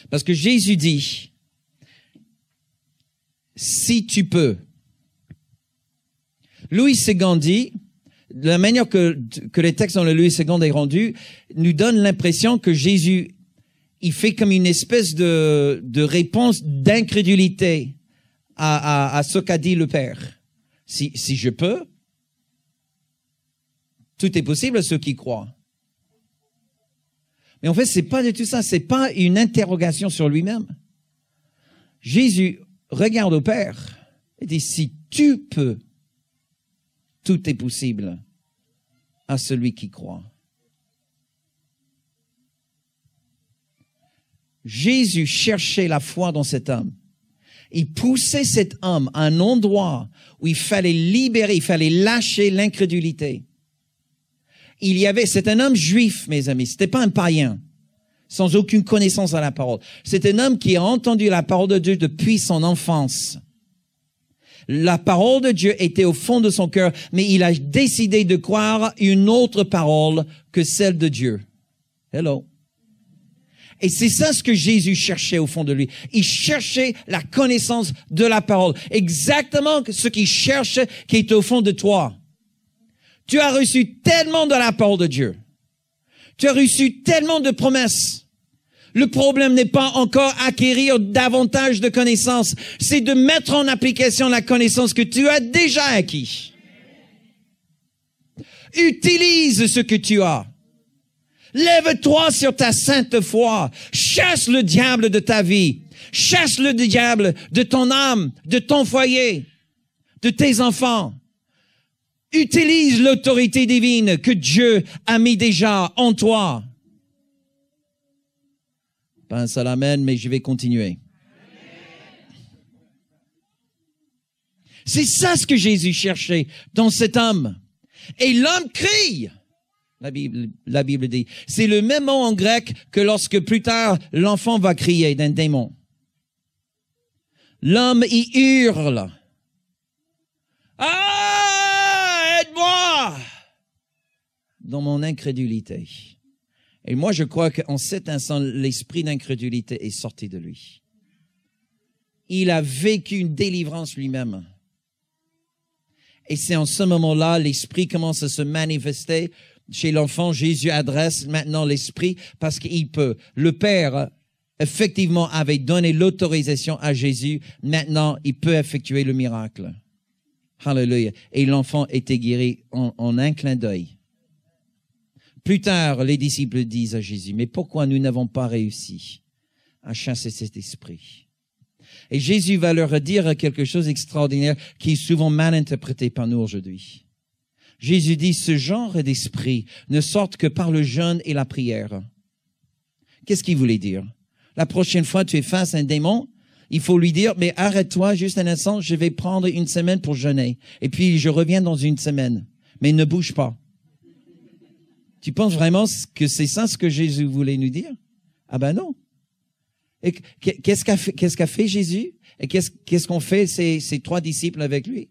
Parce que Jésus dit, si tu peux. Louis II dit, la manière que les textes dans le Louis II est rendu, nous donne l'impression que Jésus, il fait comme une espèce de réponse d'incrédulité à ce qu'a dit le Père. Si je peux, tout est possible à ceux qui croient. Mais en fait, c'est pas du tout ça. C'est pas une interrogation sur lui-même. Jésus regarde au Père et dit, si tu peux, tout est possible à celui qui croit. Jésus cherchait la foi dans cet homme. Il poussait cet homme à un endroit où il fallait libérer, il fallait lâcher l'incrédulité. C'est un homme juif, mes amis, c'était pas un païen, sans aucune connaissance de la parole. C'est un homme qui a entendu la parole de Dieu depuis son enfance. La parole de Dieu était au fond de son cœur, mais il a décidé de croire une autre parole que celle de Dieu. Hello. Et c'est ça ce que Jésus cherchait au fond de lui. Il cherchait la connaissance de la parole. Exactement ce qu'il cherche qui est au fond de toi. Tu as reçu tellement de la parole de Dieu. Tu as reçu tellement de promesses. Le problème n'est pas encore acquérir davantage de connaissances. C'est de mettre en application la connaissance que tu as déjà acquis. Utilise ce que tu as. Lève-toi sur ta sainte foi. Chasse le diable de ta vie. Chasse le diable de ton âme, de ton foyer, de tes enfants. Utilise l'autorité divine que Dieu a mis déjà en toi. Pas un seul amen, mais je vais continuer. C'est ça ce que Jésus cherchait dans cet homme. Et l'homme crie. La Bible dit. C'est le même mot en grec que lorsque plus tard l'enfant va crier d'un démon. L'homme y hurle. Ah, aide-moi! Dans mon incrédulité. Et moi, je crois qu'en cet instant, l'esprit d'incrédulité est sorti de lui. Il a vécu une délivrance lui-même. Et c'est en ce moment-là, l'esprit commence à se manifester. Chez l'enfant, Jésus adresse maintenant l'esprit parce qu'il peut. Le Père, effectivement, avait donné l'autorisation à Jésus. Maintenant, il peut effectuer le miracle. Hallelujah. Et l'enfant était guéri en un clin d'œil. Plus tard, les disciples disent à Jésus, mais pourquoi nous n'avons pas réussi à chasser cet esprit? Et Jésus va leur dire quelque chose d'extraordinaire qui est souvent mal interprété par nous aujourd'hui. Jésus dit, ce genre d'esprit ne sort que par le jeûne et la prière. Qu'est-ce qu'il voulait dire? La prochaine fois tu es face à un démon, il faut lui dire, mais arrête-toi juste un instant, je vais prendre une semaine pour jeûner. Et puis je reviens dans une semaine. Mais ne bouge pas. Tu penses vraiment que c'est ça ce que Jésus voulait nous dire? Ah ben non. Et qu'est-ce qu'a fait Jésus? Et qu'est-ce qu'ont fait ces trois disciples avec lui?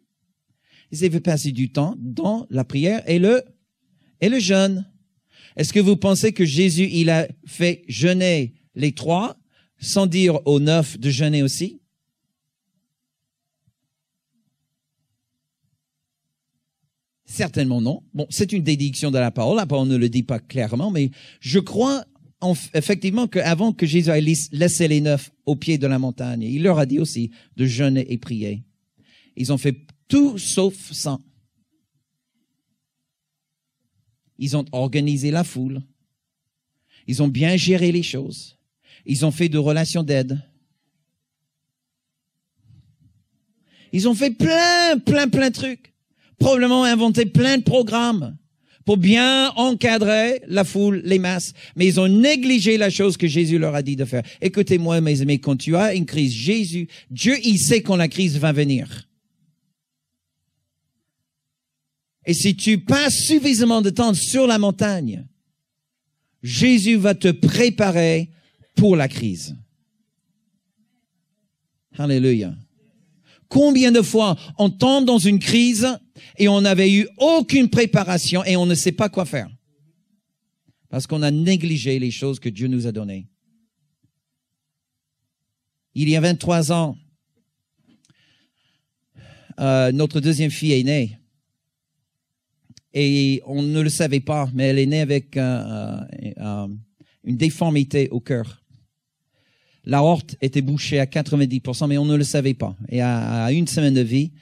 Ils avaient passé du temps dans la prière et le jeûne. Est-ce que vous pensez que Jésus, il a fait jeûner les trois sans dire aux 9 de jeûner aussi? Certainement non. Bon, c'est une déduction de la parole ne le dit pas clairement, mais je crois effectivement qu'avant que Jésus ait laissé les 9 au pied de la montagne, il leur a dit aussi de jeûner et prier. Ils ont fait tout sauf ça. Ils ont organisé la foule. Ils ont bien géré les choses. Ils ont fait de relations d'aide. Ils ont fait plein de trucs. Probablement inventé plein de programmes pour bien encadrer la foule, les masses. Mais ils ont négligé la chose que Jésus leur a dit de faire. Écoutez-moi, mes amis, quand tu as une crise, Dieu, il sait quand la crise va venir. Et si tu passes suffisamment de temps sur la montagne, Jésus va te préparer pour la crise. Alléluia. Combien de fois on tombe dans une crise et on n'avait eu aucune préparation et on ne sait pas quoi faire. Parce qu'on a négligé les choses que Dieu nous a données. Il y a 23 ans, notre deuxième fille est née. Et on ne le savait pas, mais elle est née avec une déformité au cœur. L'aorte était bouchée à 90%, mais on ne le savait pas. Et à une semaine de vie,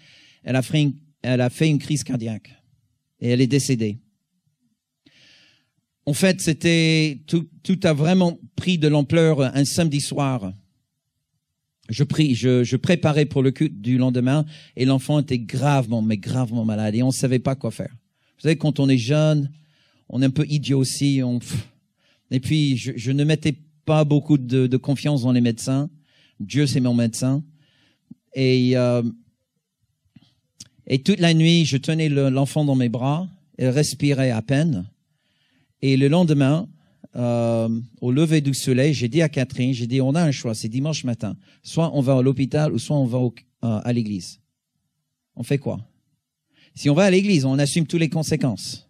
elle a fait une crise cardiaque. Et elle est décédée. En fait, tout a vraiment pris de l'ampleur un samedi soir. Je préparais pour le culte du lendemain et l'enfant était gravement malade et on ne savait pas quoi faire. Vous savez, quand on est jeune, on est un peu idiot aussi. Et puis, je ne mettais pas beaucoup de confiance dans les médecins. Dieu, c'est mon médecin. Et toute la nuit, je tenais l'enfant dans mes bras. Elle respirait à peine. Et le lendemain, au lever du soleil, j'ai dit à Catherine, on a un choix, c'est dimanche matin. Soit on va à l'hôpital ou soit on va à l'église. On fait quoi? Si on va à l'église, on assume toutes les conséquences.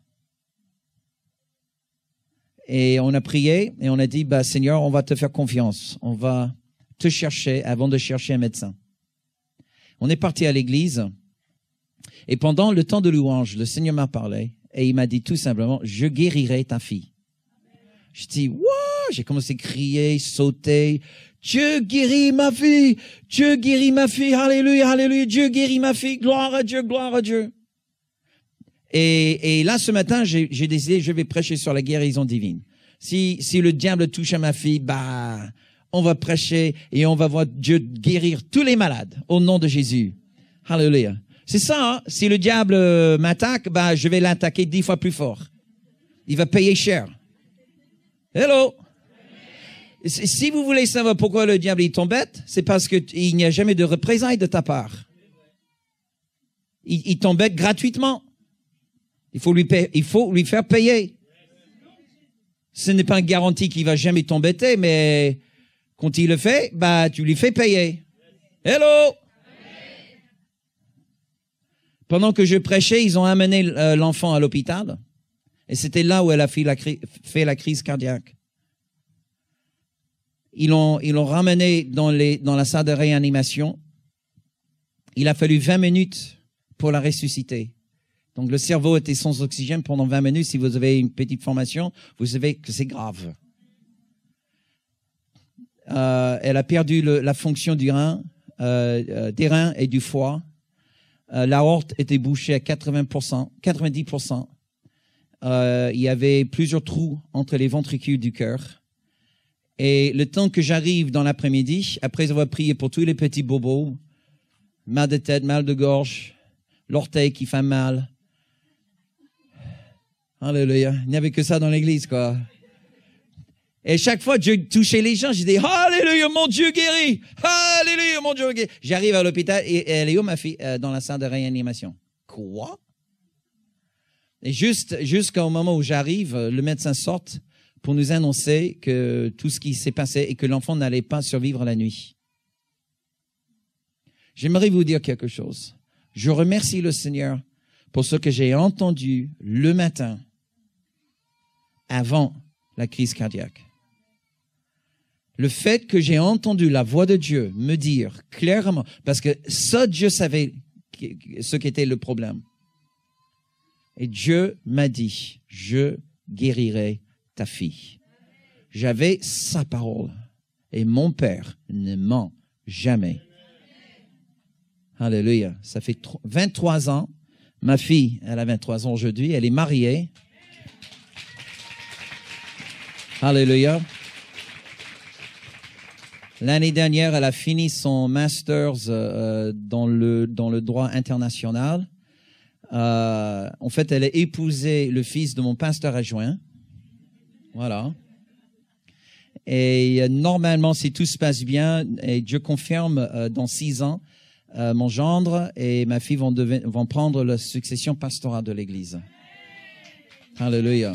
Et on a prié et on a dit, Seigneur, on va te faire confiance. On va te chercher avant de chercher un médecin. On est parti à l'église et pendant le temps de louange, le Seigneur m'a parlé et il m'a dit tout simplement, je guérirai ta fille. Je dis, wow! J'ai commencé à crier, sauter. Dieu guérit ma fille! Dieu guérit ma fille! Alléluia, alléluia! Dieu guérit ma fille! Gloire à Dieu, gloire à Dieu! Et là, ce matin, j'ai décidé, je vais prêcher sur la guérison divine. Si le diable touche à ma fille, on va prêcher et on va voir Dieu guérir tous les malades au nom de Jésus. Alléluia. C'est ça, hein? Si le diable m'attaque, je vais l'attaquer 10 fois plus fort. Il va payer cher. Hello! Si vous voulez savoir pourquoi le diable t'embête, c'est parce que il n'y a jamais de représailles de ta part. Il t'embête gratuitement. Il faut lui faire payer. Ce n'est pas une garantie qu'il va jamais t'embêter, mais quand il le fait, tu lui fais payer. Hello! Pendant que je prêchais, ils ont amené l'enfant à l'hôpital. Et c'était là où elle a fait la crise cardiaque. Ils l'ont ramené dans la salle de réanimation. Il a fallu 20 minutes pour la ressusciter. Donc, le cerveau était sans oxygène pendant 20 minutes. Si vous avez une petite formation, vous savez que c'est grave. Elle a perdu la fonction du rein, des reins et du foie. L'aorte était bouchée à 80%, 90%. Il y avait plusieurs trous entre les ventricules du cœur. Et le temps que j'arrive dans l'après-midi, après avoir prié pour tous les petits bobos, mal de tête, mal de gorge, l'orteil qui fait mal. Alléluia. Il n'y avait que ça dans l'église, quoi. Et chaque fois que je touchais les gens, je disais, Alléluia, mon Dieu guérit! Alléluia, mon Dieu guérit! J'arrive à l'hôpital et elle est où, ma fille? Dans la salle de réanimation. Quoi? Et jusqu'au moment où j'arrive, le médecin sort pour nous annoncer que tout ce qui s'est passé et que l'enfant n'allait pas survivre la nuit. J'aimerais vous dire quelque chose. Je remercie le Seigneur pour ce que j'ai entendu le matin avant la crise cardiaque. Le fait que j'ai entendu la voix de Dieu me dire clairement, parce que ça, Dieu savait ce qu'était le problème. Et Dieu m'a dit, je guérirai ta fille. J'avais sa parole. Et mon Père ne ment jamais. Alléluia. Ça fait 23 ans. Ma fille, elle a 23 ans aujourd'hui. Elle est mariée. Alléluia. L'année dernière, elle a fini son master's dans le droit international. En fait, elle a épousé le fils de mon pasteur adjoint. Voilà. Et normalement, si tout se passe bien, et Dieu confirme, dans 6 ans, mon gendre et ma fille vont prendre la succession pastorale de l'Église. Alléluia.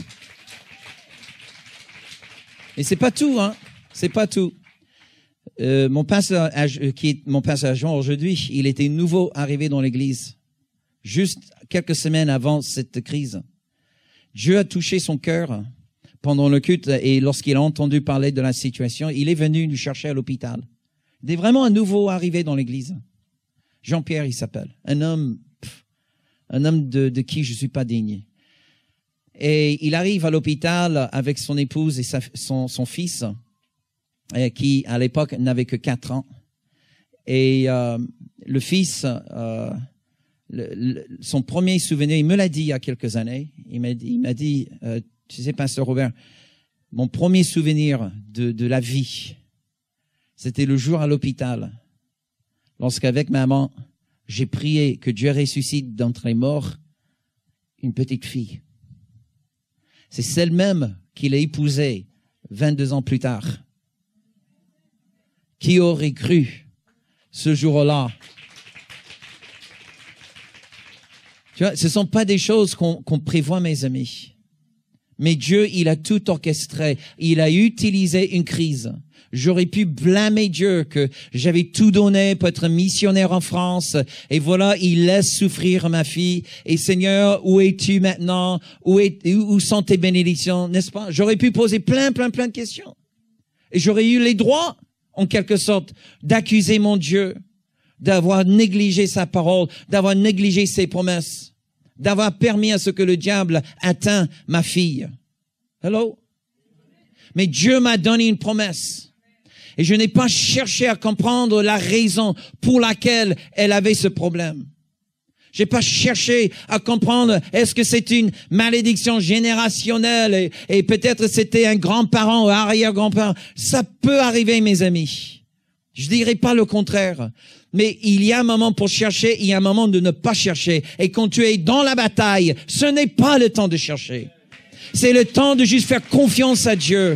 Et c'est pas tout, hein. C'est pas tout. Mon pasteur, qui est mon pasteur adjoint aujourd'hui, il était nouveau arrivé dans l'Église, juste quelques semaines avant cette crise. Dieu a touché son cœur pendant le culte et lorsqu'il a entendu parler de la situation, il est venu nous chercher à l'hôpital. Il est vraiment un nouveau arrivé dans l'Église. Jean-Pierre, il s'appelle. Un homme de qui je suis pas digne. Et il arrive à l'hôpital avec son épouse et son fils, qui à l'époque n'avait que 4 ans. Et le fils, son premier souvenir, il me l'a dit il y a quelques années. Il m'a dit, tu sais, pasteur Robert, mon premier souvenir de la vie, c'était le jour à l'hôpital, lorsqu'avec maman, j'ai prié que Dieu ressuscite d'entre les morts une petite fille. C'est celle même qu'il a épousée 22 ans plus tard. Qui aurait cru ce jour-là? Tu vois, ce ne sont pas des choses qu'on prévoit, mes amis. Mais Dieu, il a tout orchestré. Il a utilisé une crise. J'aurais pu blâmer Dieu que j'avais tout donné pour être missionnaire en France. Et voilà, il laisse souffrir ma fille. Et Seigneur, où es-tu maintenant? Où sont tes bénédictions? N'est-ce pas? J'aurais pu poser plein de questions. Et j'aurais eu les droits, en quelque sorte, d'accuser mon Dieu, d'avoir négligé sa parole, d'avoir négligé ses promesses, d'avoir permis à ce que le diable atteint ma fille. Hello? Mais Dieu m'a donné une promesse. Et je n'ai pas cherché à comprendre la raison pour laquelle elle avait ce problème. J'ai pas cherché à comprendre est-ce que c'est une malédiction générationnelle et peut-être c'était un grand-parent ou arrière-grand-parent. Ça peut arriver, mes amis. Je dirais pas le contraire. Mais il y a un moment pour chercher, il y a un moment de ne pas chercher. Et quand tu es dans la bataille, ce n'est pas le temps de chercher. C'est le temps de juste faire confiance à Dieu.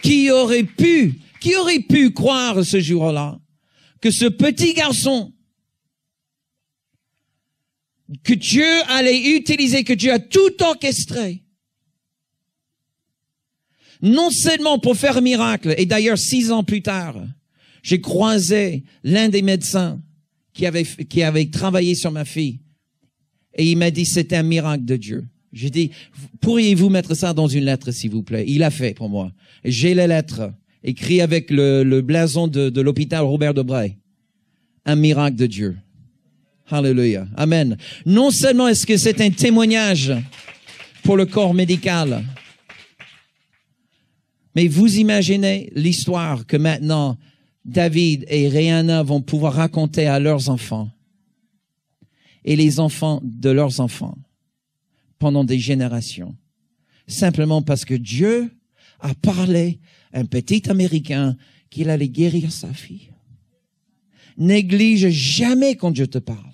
Qui aurait pu croire ce jour-là que ce petit garçon que Dieu allait utiliser, que Dieu a tout orchestré, non seulement pour faire un miracle, et d'ailleurs 6 ans plus tard, j'ai croisé l'un des médecins qui avait travaillé sur ma fille, et il m'a dit c'était un miracle de Dieu. J'ai dit, pourriez-vous mettre ça dans une lettre, s'il vous plaît? Il a fait pour moi. J'ai les lettres, écrites avec le blason de l'hôpital Robert Debray. Un miracle de Dieu. Hallelujah. Amen. Non seulement est-ce que c'est un témoignage pour le corps médical, mais vous imaginez l'histoire que maintenant David et Rihanna vont pouvoir raconter à leurs enfants et les enfants de leurs enfants pendant des générations. Simplement parce que Dieu a parlé à un petit Américain qu'il allait guérir sa fille. Néglige jamais quand Dieu te parle.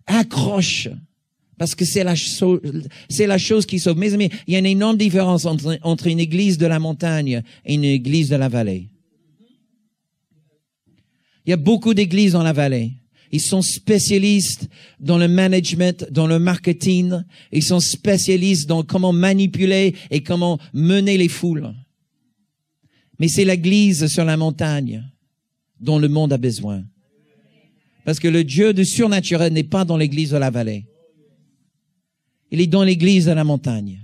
Accroche. Parce que c'est la chose qui sauve. Mes amis, il y a une énorme différence entre une église de la montagne et une église de la vallée. Il y a beaucoup d'églises dans la vallée. Ils sont spécialistes dans le management, dans le marketing. Ils sont spécialistes dans comment manipuler et comment mener les foules. Mais c'est l'église sur la montagne dont le monde a besoin. Parce que le Dieu du surnaturel n'est pas dans l'église de la vallée. Il est dans l'église de la montagne.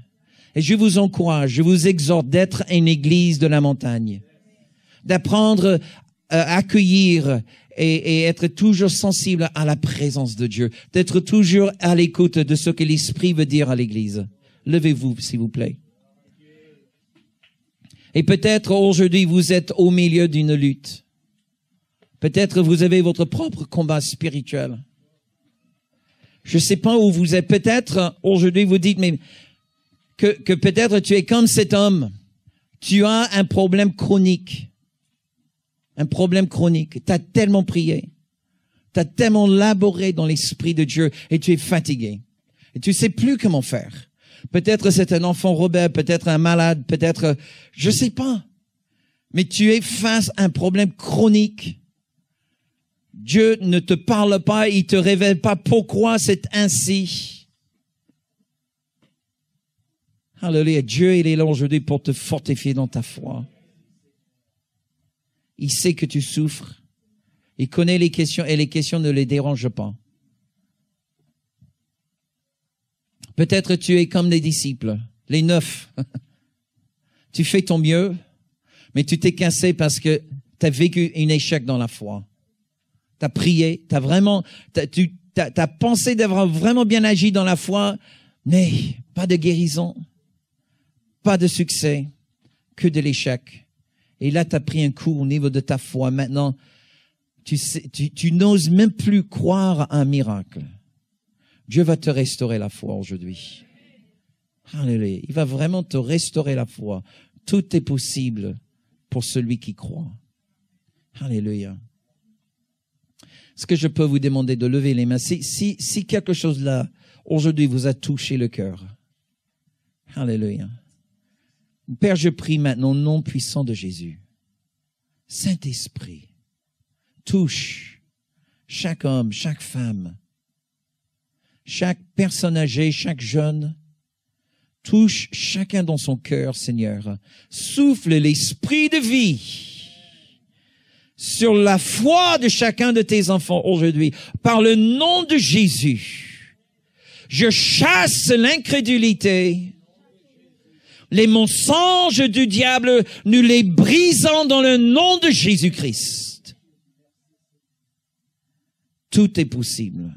Et je vous encourage, je vous exhorte d'être une église de la montagne. D'apprendre à accueillir et être toujours sensible à la présence de Dieu. D'être toujours à l'écoute de ce que l'Esprit veut dire à l'église. Levez-vous, s'il vous plaît. Et peut-être aujourd'hui, vous êtes au milieu d'une lutte. Peut-être vous avez votre propre combat spirituel. Je ne sais pas où vous êtes. Peut-être aujourd'hui, vous dites, mais que peut-être tu es comme cet homme. Tu as un problème chronique. Un problème chronique. Tu as tellement prié. Tu as tellement laboré dans l'Esprit de Dieu et tu es fatigué. Et tu sais plus comment faire. Peut-être c'est un enfant rebelle, peut-être un malade, peut-être, je sais pas. Mais tu es face à un problème chronique. Dieu ne te parle pas, il te révèle pas pourquoi c'est ainsi. Alléluia. Dieu, il est là aujourd'hui pour te fortifier dans ta foi. Il sait que tu souffres. Il connaît les questions et les questions ne les dérangent pas. Peut-être tu es comme les disciples, les 9. Tu fais ton mieux, mais tu t'es cassé parce que tu as vécu un échec dans la foi. Tu as prié, t'as pensé d'avoir vraiment bien agi dans la foi, mais pas de guérison, pas de succès, que de l'échec. Et là, tu as pris un coup au niveau de ta foi. Maintenant, tu n'oses même plus croire à un miracle. Dieu va te restaurer la foi aujourd'hui. Alléluia. Il va vraiment te restaurer la foi. Tout est possible pour celui qui croit. Alléluia. Est-ce que je peux vous demander de lever les mains? Si quelque chose là, aujourd'hui, vous a touché le cœur. Alléluia. Père, je prie maintenant au nom puissant de Jésus. Saint-Esprit, touche chaque homme, chaque femme, chaque personne âgée, chaque jeune. Touche chacun dans son cœur, Seigneur. Souffle l'esprit de vie sur la foi de chacun de tes enfants aujourd'hui. Par le nom de Jésus, je chasse l'incrédulité. Les mensonges du diable, nous les brisons dans le nom de Jésus-Christ. Tout est possible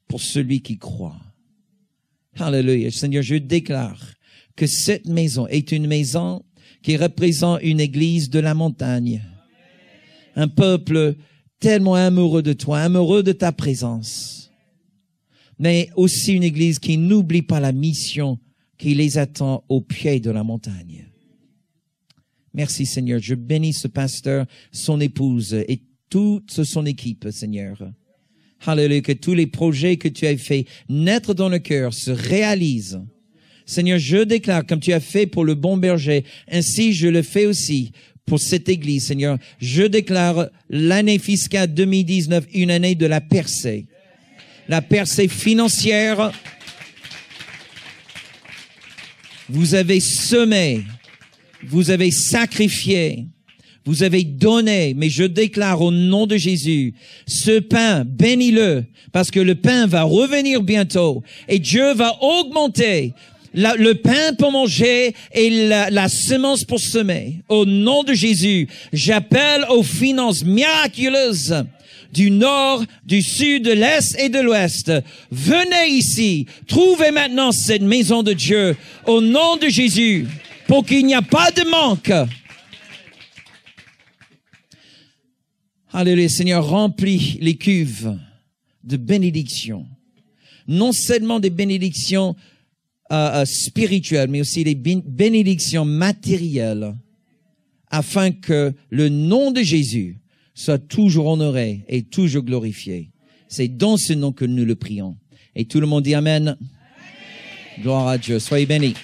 pour celui qui croit. Alléluia. Seigneur, je déclare que cette maison est une maison qui représente une église de la montagne. Un peuple tellement amoureux de toi, amoureux de ta présence. Mais aussi une église qui n'oublie pas la mission qui les attend au pied de la montagne. Merci Seigneur. Je bénis ce pasteur, son épouse et toute son équipe, Seigneur. Alléluia, que tous les projets que tu as fait naître dans le cœur se réalisent. Seigneur, je déclare, comme tu as fait pour le bon berger, ainsi je le fais aussi pour cette église, Seigneur. Je déclare l'année fiscale 2019 une année de la percée. La percée financière. Vous avez semé, vous avez sacrifié, vous avez donné, mais je déclare au nom de Jésus, ce pain, bénis-le, parce que le pain va revenir bientôt et Dieu va augmenter le pain pour manger et la semence pour semer. Au nom de Jésus, j'appelle aux finances miraculeuses du nord, du sud, de l'est et de l'ouest. Venez ici, trouvez maintenant cette maison de Dieu au nom de Jésus pour qu'il n'y ait pas de manque. Alléluia, Seigneur, remplis les cuves de bénédictions. Non seulement des bénédictions spirituelles, mais aussi des bénédictions matérielles, afin que le nom de Jésus soit toujours honoré et toujours glorifié. C'est dans ce nom que nous le prions. Et tout le monde dit Amen. Amen. Gloire à Dieu. Soyez bénis.